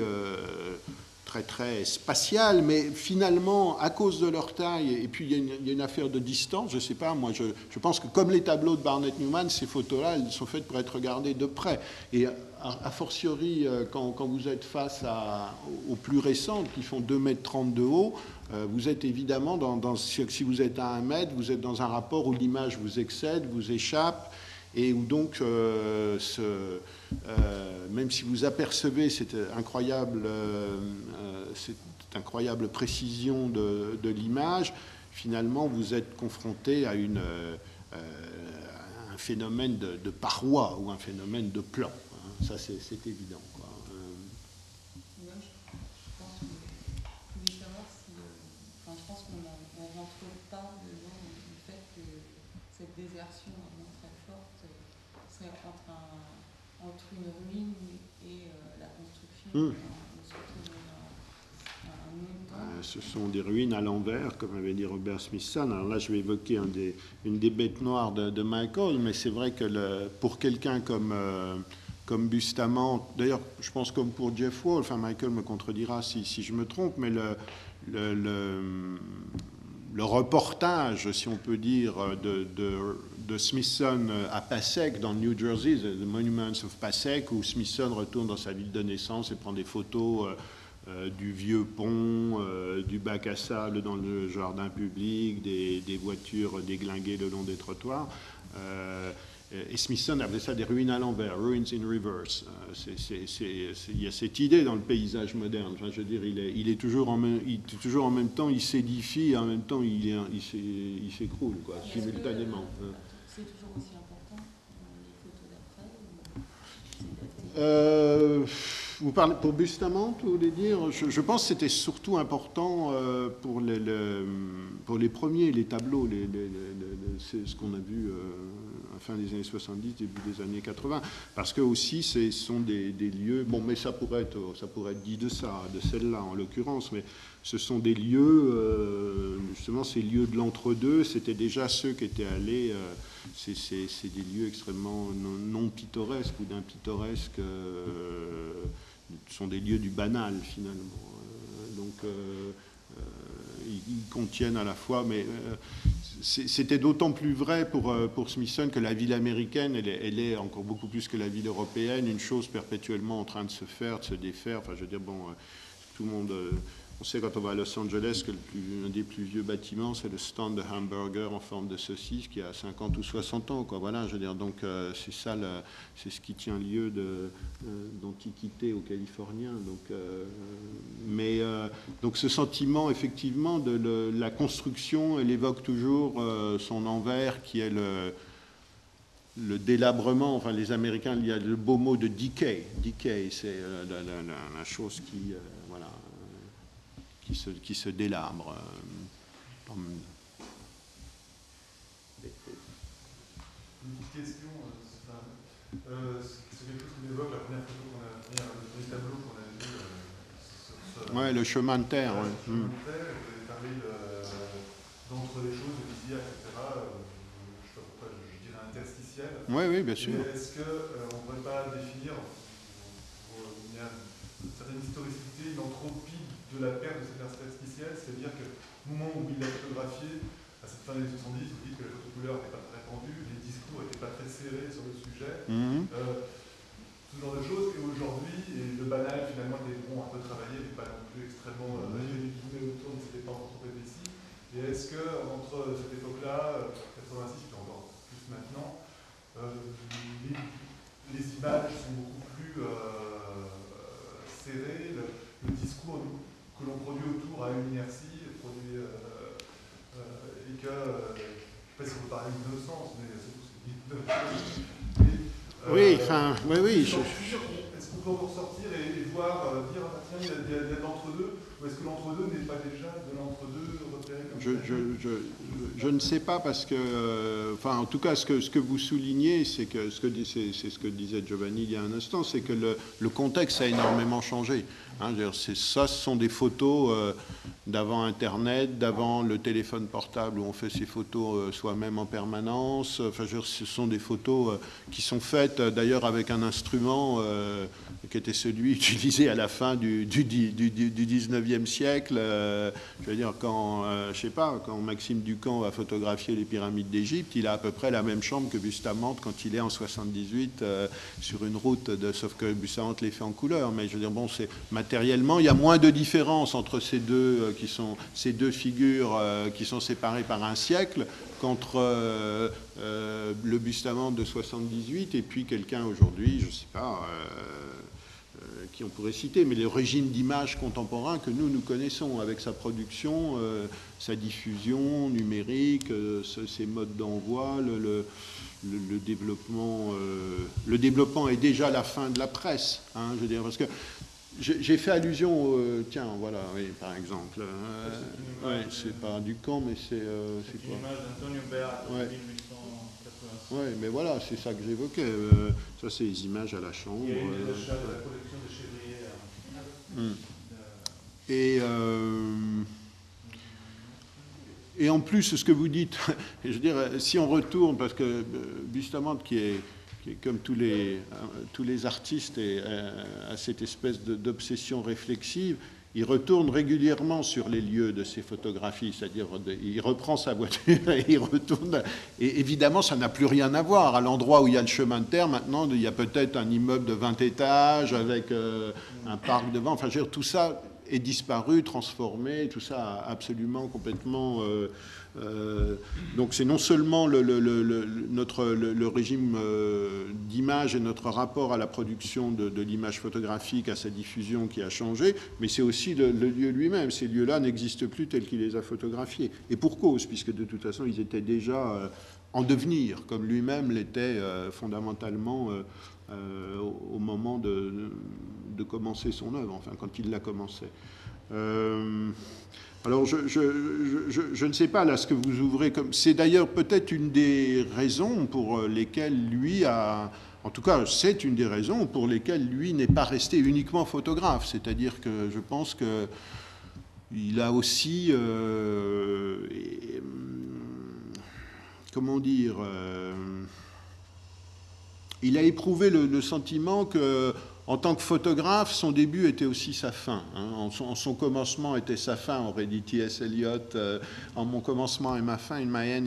très très spatiales, mais finalement, à cause de leur taille, et puis il y a une affaire de distance, je ne sais pas, moi je pense que comme les tableaux de Barnett Newman, ces photos-là, elles sont faites pour être regardées de près. Et a fortiori, quand vous êtes face aux plus récentes, qui font 2,30 m de haut, vous êtes évidemment, si vous êtes à 1 mètre, vous êtes dans un rapport où l'image vous excède, vous échappe, et où donc, même si vous apercevez cette incroyable précision de l'image, finalement, vous êtes confronté à un phénomène de paroi ou un phénomène de plan. Ça, c'est évident, quoi. Je pense qu'on ne rentre pas dedans du fait que cette désertion très forte serait entre une ruine et la construction. Ce sont des ruines à l'envers, comme avait dit Robert Smithson. Alors là, je vais évoquer une des bêtes noires de Michael, mais c'est vrai que pour quelqu'un comme Bustamante, d'ailleurs, je pense comme pour Jeff Wall, enfin Michael me contredira si je me trompe, mais le reportage, si on peut dire, de Smithson à Passaic, dans le New Jersey, The Monuments of Passaic, où Smithson retourne dans sa ville de naissance et prend des photos du vieux pont, du bac à sable dans le jardin public, des voitures déglinguées le long des trottoirs. Et Smithson appelait ça des ruines à l'envers, ruins in reverse. Il y a cette idée dans le paysage moderne. Enfin, je veux dire, il est toujours en même temps, il s'édifie, et en même temps, il s'écroule, quoi, simultanément. C'est toujours aussi important, les photos d'après? Vous parlez pour Bustamante, vous voulez dire? Je pense que c'était surtout important pour les premiers, les tableaux, c'est ce qu'on a vu à la fin des années 70, début des années 80, parce que aussi ce sont des lieux, bon, mais ça pourrait être dit de celle-là en l'occurrence, mais ce sont des lieux, justement ces lieux de l'entre-deux, c'était déjà ceux qui étaient allés, c'est des lieux extrêmement non pittoresques ou d'un pittoresque, sont des lieux du banal finalement. Donc ils contiennent à la fois, mais c'était d'autant plus vrai pour Smithson que la ville américaine, elle est encore beaucoup plus que la ville européenne, une chose perpétuellement en train de se faire, de se défaire. Enfin, je veux dire, bon, tout le monde... On sait quand on va à Los Angeles que un des plus vieux bâtiments, c'est le stand de hamburger en forme de saucisse qui a 50 ou 60 ans, quoi. Voilà, je veux dire, donc c'est ça, c'est ce qui tient lieu d'antiquité aux Californiens. Donc ce sentiment, effectivement, de la construction, elle évoque toujours son envers qui est le délabrement. Enfin, les Américains, il y a le beau mot de decay. Decay, c'est la chose qui... voilà, qui se délabre. Une petite question, c'est quelque chose qui m'évoque la première photo le premier tableau qu'on a vu sur ouais, le chemin de terre. Ouais, Ouais. Le chemin de terre, vous avez parlé d'entre les choses, de lisière, etc. Je ne sais pas pourquoi je dirais interstitiel. Oui, bien sûr. Est-ce qu'on ne pourrait pas définir une certaine historicité, une entropie de la perte de cet interstitiel, c'est-à-dire que au moment où il l'a photographié, à cette fin des années 70, vous dites que la photocouleur n'était pas très répandue, les discours n'étaient pas très serrés sur le sujet, ce genre de choses, et aujourd'hui, le banal finalement était un peu travaillé, mais pas non plus extrêmement autour, mais c'était pas encore trop épaissi. Et est-ce que entre cette époque-là, 86 puis encore plus maintenant, les images sont beaucoup plus serrées, le discours que l'on produit autour a une inertie, et que, je ne sais pas si on peut parler d'innocence, mais c'est oui, enfin, oui. Est-ce qu'on peut en ressortir et voir, dire, tiens, il y a de l'entre-deux, ou est-ce que l'entre-deux n'est pas déjà de l'entre-deux repéré comme je ne sais pas, parce que, enfin, en tout cas, ce que vous soulignez, c'est que ce que disait Giovanni il y a un instant, c'est que le contexte a énormément changé. Hein, ça, ce sont des photos d'avant Internet, d'avant le téléphone portable où on fait ses photos soi-même en permanence. Enfin, ce sont des photos qui sont faites d'ailleurs avec un instrument qui était celui utilisé à la fin du 19e siècle. Je veux dire, quand, je sais pas, quand Maxime Ducamp va photographier les pyramides d'Égypte, il a à peu près la même chambre que Bustamante quand il est en 78 sur une route, sauf que Bustamante les fait en couleur. Mais je veux dire, bon, c'est matériellement, il y a moins de différence entre ces deux figures qui sont séparées par un siècle qu'entre le Bustamante de 78 et puis quelqu'un aujourd'hui, je ne sais pas, qui on pourrait citer, mais le régime d'image contemporain que nous connaissons avec sa production, sa diffusion numérique, ses modes d'envoi, le développement est déjà la fin de la presse, hein, je veux dire, parce que j'ai fait allusion, tiens, voilà, oui, par exemple, ouais, c'est pas Ducamp, mais c'est quoi? Une image d'Antonio Beato, ouais. 1886. Oui, mais voilà, c'est ça que j'évoquais. Ça, c'est les images à la chambre. Il y a eu des achats de la collection de Chevrier. Et en plus, ce que vous dites, je veux dire, si on retourne, parce que Bustamante, qui est comme tous les artistes, a cette espèce d'obsession réflexive, il retourne régulièrement sur les lieux de ses photographies, c'est-à-dire il reprend sa voiture et il retourne. Et évidemment, ça n'a plus rien à voir. À l'endroit où il y a le chemin de terre, maintenant, il y a peut-être un immeuble de 20 étages avec un parc devant. Enfin, je veux dire, tout ça est disparu, transformé, tout ça a absolument complètement... donc c'est non seulement le régime d'image et notre rapport à la production de l'image photographique, à sa diffusion qui a changé, mais c'est aussi le lieu lui-même. Ces lieux-là n'existent plus tels qu'il les a photographiés. Et pour cause, puisque de toute façon, ils étaient déjà en devenir, comme lui-même l'était fondamentalement au moment de commencer son œuvre, enfin quand il l'a commencé. Alors, je ne sais pas, là, ce que vous ouvrez comme... C'est d'ailleurs peut-être une des raisons pour lesquelles lui a... En tout cas, c'est une des raisons pour lesquelles lui n'est pas resté uniquement photographe. C'est-à-dire que je pense qu'il a aussi... comment dire... il a éprouvé le sentiment que... En tant que photographe, son début était aussi sa fin. Hein. Son commencement était sa fin, aurait dit T.S. Eliot. En mon commencement est ma fin, in my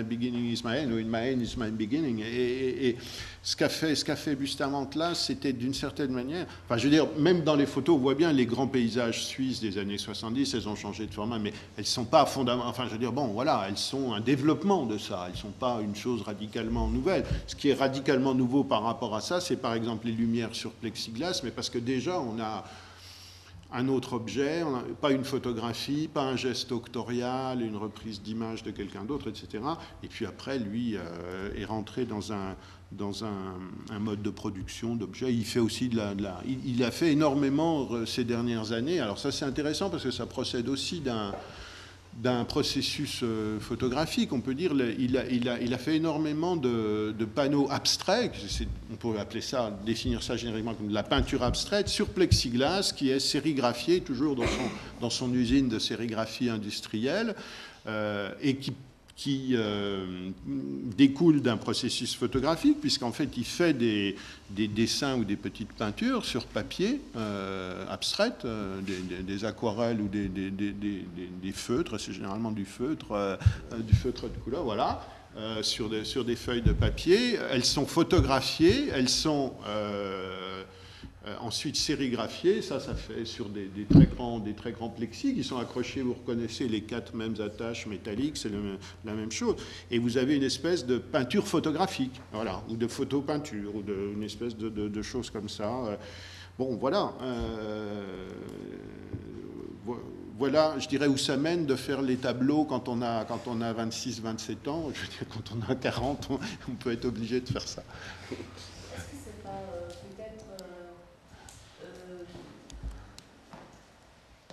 beginning is my end, ou in my end is my beginning. Et ce qu'a fait Bustamante là, c'était d'une certaine manière... Enfin, je veux dire, même dans les photos, on voit bien les grands paysages suisses des années 70, elles ont changé de format, mais elles ne sont pas fondamentales. Enfin, je veux dire, bon, voilà, elles sont un développement de ça. Elles ne sont pas une chose radicalement nouvelle. Ce qui est radicalement nouveau par rapport à ça, c'est par exemple les lumières sur plexiglas, mais parce que déjà, on a un autre objet, pas une photographie, pas un geste octorial, une reprise d'image de quelqu'un d'autre, etc. Et puis après, lui est rentré dans un mode de production d'objets. Il fait aussi il a fait énormément ces dernières années. Alors ça, c'est intéressant parce que ça procède aussi d'un processus photographique, on peut dire. Il a fait énormément de panneaux abstraits, on pourrait appeler ça, définir ça généralement comme de la peinture abstraite, sur plexiglas, qui est sérigraphié, toujours dans son usine de sérigraphie industrielle, et qui découle d'un processus photographique, puisqu'en fait, il fait des dessins ou des petites peintures sur papier abstraites, des aquarelles ou des feutres, c'est généralement du feutre de couleur, voilà, sur des feuilles de papier. Elles sont photographiées, elles sont... ensuite sérigraphiées, ça fait sur des très grands plexis qui sont accrochés, vous reconnaissez les 4 mêmes attaches métalliques, c'est la même chose. Et vous avez une espèce de peinture photographique, voilà, ou de photopeinture, ou une espèce de choses comme ça. Bon, voilà. Voilà, je dirais, où ça mène de faire les tableaux quand on a 26, 27 ans. Je veux dire, quand on a 40, on peut être obligé de faire ça.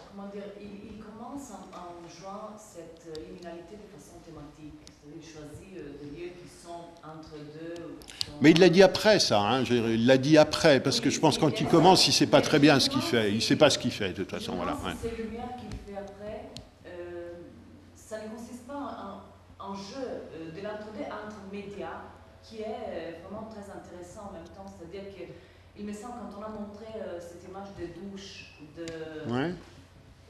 Comment dire, il commence en jouant cette liminalité de façon thématique. C'est-à-dire, il choisit des lieux qui sont entre deux, qui sont Mais il l'a dit après, ça. Hein, il l'a dit après, parce que je pense que quand il commence, il ne sait pas très bien ce qu'il fait. Il ne sait pas ce qu'il fait, de toute façon. Voilà, ouais. Ces lumières qu'il fait après, ça ne consiste pas en jeu de l'entre-deux entre médias, qui est vraiment très intéressant en même temps. C'est-à-dire qu'il me semble, quand on a montré cette image de douche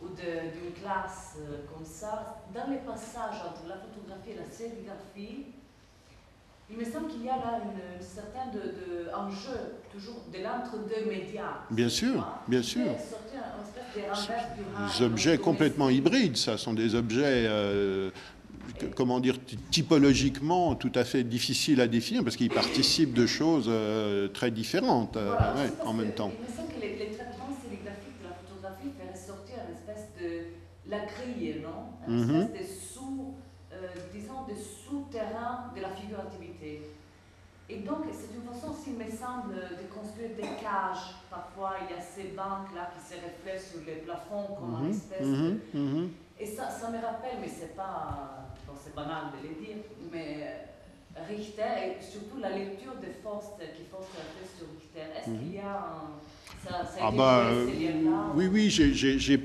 ou d'une classe comme ça, dans les passages entre la photographie et la sérigraphie, il me semble qu'il y a là une certaine enjeu, toujours de l'entre-deux médias. Bien sûr, bien sûr. Des objets complètement hybrides, ça sont des objets, comment dire, typologiquement tout à fait difficiles à définir, parce qu'ils participent de choses très différentes en même temps. Il me semble que les traitements sérigraphiques de la photographie feraient sortir une espèce de la grille, non? Une espèce de souterrain de la figurativité. Et donc, c'est une façon aussi, il me semble, de construire des cages. Parfois, il y a ces banques-là qui se reflètent sur les plafonds comme une espèce de... Et ça me rappelle, mais c'est pas... Bon, c'est banal de le dire, mais Richter, et surtout la lecture de Faust, qui Faust a fait sur Richter. Est-ce qu'il y a un... Oui, j'ai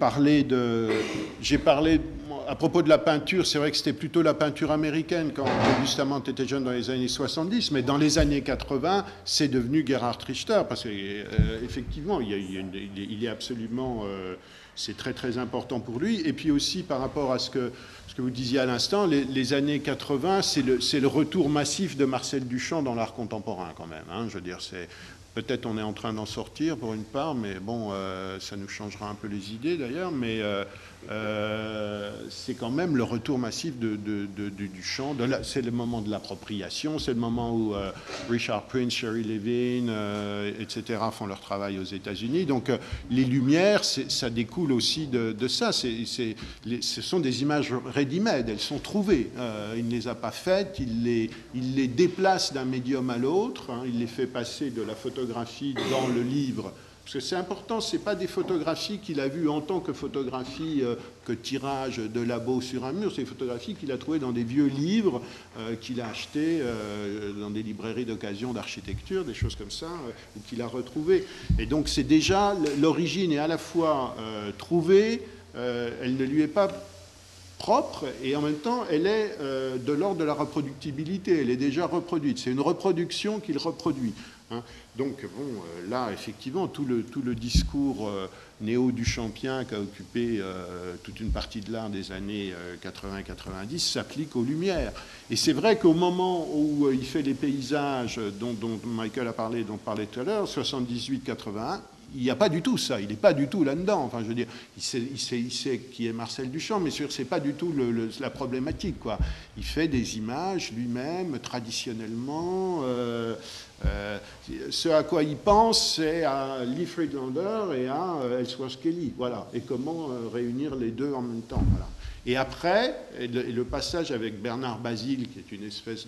parlé à propos de la peinture, c'est vrai que c'était plutôt la peinture américaine quand Bustamante était jeune dans les années 70, mais dans les années 80, c'est devenu Gerhard Richter, parce qu'effectivement, il est absolument... c'est très très important pour lui. Et puis aussi par rapport à ce que vous disiez à l'instant, les années 80, c'est le retour massif de Marcel Duchamp dans l'art contemporain quand même. Hein, je veux dire, peut-être on est en train d'en sortir pour une part, mais bon, ça nous changera un peu les idées d'ailleurs, mais c'est quand même le retour massif du Duchamp. C'est le moment de l'appropriation, c'est le moment où Richard Prince, Sherry Levin, etc. font leur travail aux États-Unis. Donc les Lumières, ça découle aussi de ça. Ce sont des images ready-made, elles sont trouvées. Il ne les a pas faites, il les déplace d'un médium à l'autre, hein, il les fait passer de la photographie dans le livre. Parce que c'est important, ce n'est pas des photographies qu'il a vues en tant que photographie, que tirage de labo sur un mur, c'est des photographies qu'il a trouvées dans des vieux livres qu'il a achetés dans des librairies d'occasion d'architecture, des choses comme ça, ou qu'il a retrouvées. Et donc c'est déjà, l'origine est à la fois trouvée, elle ne lui est pas propre, et en même temps, elle est de l'ordre de la reproductibilité, elle est déjà reproduite. C'est une reproduction qu'il reproduit. Hein. Donc, bon, là, effectivement, tout le discours néo-duchampien qui a occupé toute une partie de l'art des années 80-90 s'applique aux Lumières. Et c'est vrai qu'au moment où il fait les paysages dont Michael a parlé, dont on parlait tout à l'heure, 78-81, il n'y a pas du tout ça, il n'est pas du tout là-dedans. Enfin, je veux dire, il sait qui est Marcel Duchamp, mais c'est pas du tout la problématique, quoi. Il fait des images lui-même, traditionnellement. Ce à quoi il pense, c'est à Lee Friedlander et à Ellsworth Kelly. Voilà. Et comment réunir les deux en même temps. Voilà. Et après, le passage avec Bernard Basile, qui est une espèce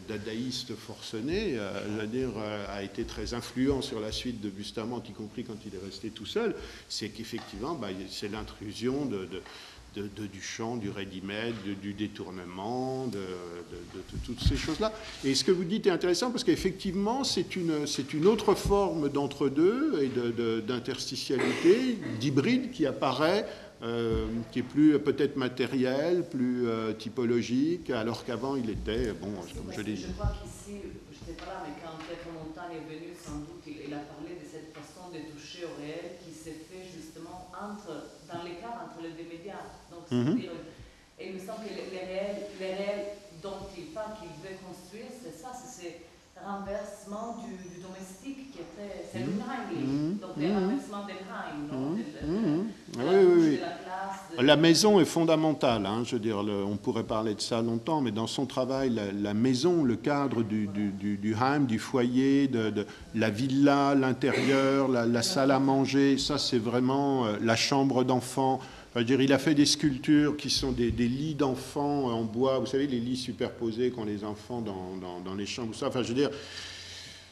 dadaïste forcené, je veux dire, a été très influent sur la suite de Bustamante, y compris quand il est resté tout seul, c'est qu'effectivement, c'est l'intrusion de Duchamp, du ready-made, du détournement, de toutes ces choses-là. Et ce que vous dites est intéressant parce qu'effectivement, c'est une autre forme d'entre-deux et d'interstitialité, d'hybride qui apparaît, qui est plus peut-être matériel, plus typologique, alors qu'avant il était, bon, comme je l'ai dit. Je crois qu'ici, je n'étais pas là, mais quand Pietro Montagne est venu, sans doute, il a parlé de cette façon de toucher au réel qui s'est fait justement dans l'écart entre les deux médias. Donc, c'est-à-dire, et il me semble que les réels dont il parle, qu'il veut construire, c'est ça, c'est renversement du domestique qui était, c'est l'Unheimlich, donc le renversement de l'Unheim, oui. La maison est fondamentale, hein, je veux dire, on pourrait parler de ça longtemps, mais dans son travail, la maison, le cadre du Heim, du foyer, de la villa, l'intérieur, la salle à manger, ça c'est vraiment la chambre d'enfant. Je veux dire, il a fait des sculptures qui sont des lits d'enfants en bois, vous savez, les lits superposés qu'ont les enfants dans les chambres, ça. Enfin, je veux dire,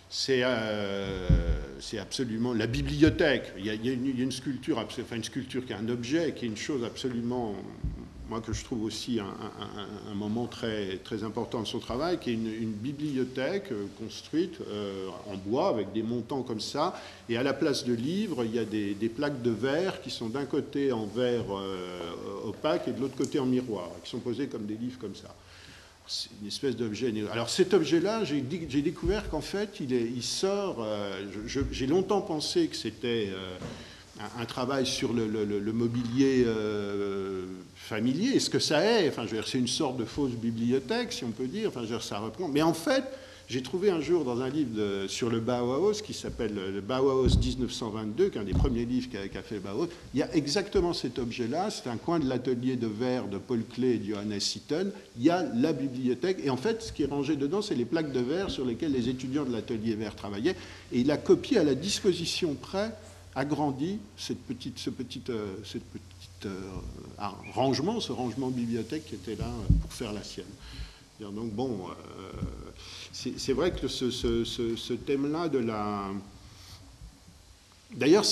c'est absolument... La bibliothèque, il y a une sculpture, enfin une sculpture qui est un objet, qui est une chose absolument... moi que je trouve aussi un moment très, très important de son travail, qui est une bibliothèque construite en bois avec des montants comme ça, et à la place de livres, il y a des plaques de verre qui sont d'un côté en verre opaque et de l'autre côté en miroir, qui sont posées comme des livres comme ça. C'est une espèce d'objet. Alors cet objet-là, j'ai découvert qu'en fait, il sort... j'ai longtemps pensé que c'était un travail sur le mobilier familier. Est-ce que ça est? Enfin, je veux dire, c'est une sorte de fausse bibliothèque, si on peut dire. Enfin, je veux dire, ça reprend. Mais en fait, j'ai trouvé un jour dans un livre sur le Bauhaus qui s'appelle le Bauhaus 1922, qui est un des premiers livres qu'a fait le Bauhaus. Il y a exactement cet objet-là. C'est un coin de l'atelier de verre de Paul Klee et de Johannes Seaton. Il y a la bibliothèque. Et en fait, ce qui est rangé dedans, c'est les plaques de verre sur lesquelles les étudiants de l'atelier verre travaillaient. Et il a copié à la disposition près, agrandi ce petit rangement, ce rangement bibliothèque qui était là pour faire la sienne. Donc bon, c'est vrai que ce thème-là de la... D'ailleurs,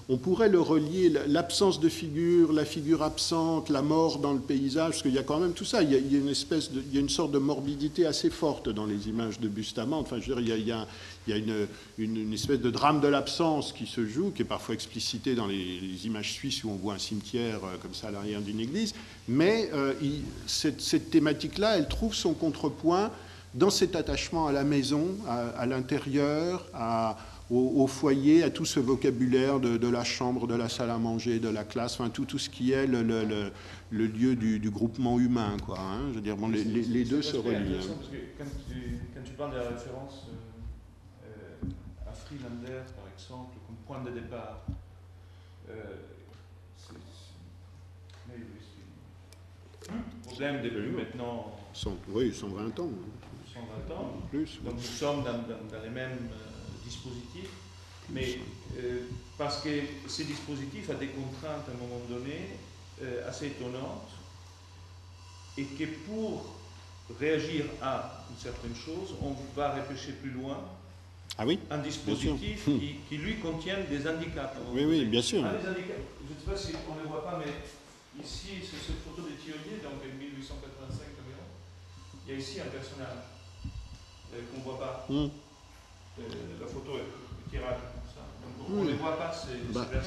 on pourrait le relier, l'absence de figure, la figure absente, la mort dans le paysage, parce qu'il y a quand même tout ça. Il y a une sorte de morbidité assez forte dans les images de Bustamante. Enfin, je veux dire, il y a une espèce de drame de l'absence qui se joue, qui est parfois explicité dans les images suisses où on voit un cimetière comme ça à l'arrière d'une église. Mais cette thématique-là, elle trouve son contrepoint dans cet attachement à la maison, à l'intérieur, au foyer, à tout ce vocabulaire de la chambre, de la salle à manger, de la classe, enfin tout ce qui est le lieu du groupement humain, quoi. Hein. Je veux dire, bon, les deux se relient. Hein. Parce que quand tu parles de la référence à Friedlander, par exemple, comme point de départ, le problème depuis maintenant... Oui, 120 ans. 120 ans. Plus. Donc nous sommes dans les mêmes dispositifs, mais parce que ces dispositifs ont des contraintes à un moment donné assez étonnantes, et que pour réagir à une certaine chose, on va réfléchir plus loin. Ah oui, un dispositif qui lui contienne des handicaps. Oui, bien sûr. Des handicaps, je ne sais pas si on ne les voit pas, mais ici, c'est cette photo des tilleuls, donc en 1885 environ. Il y a ici un personnage qu'on ne voit pas. La photo est tirage comme ça. Donc on ne les voit pas, ces personnes.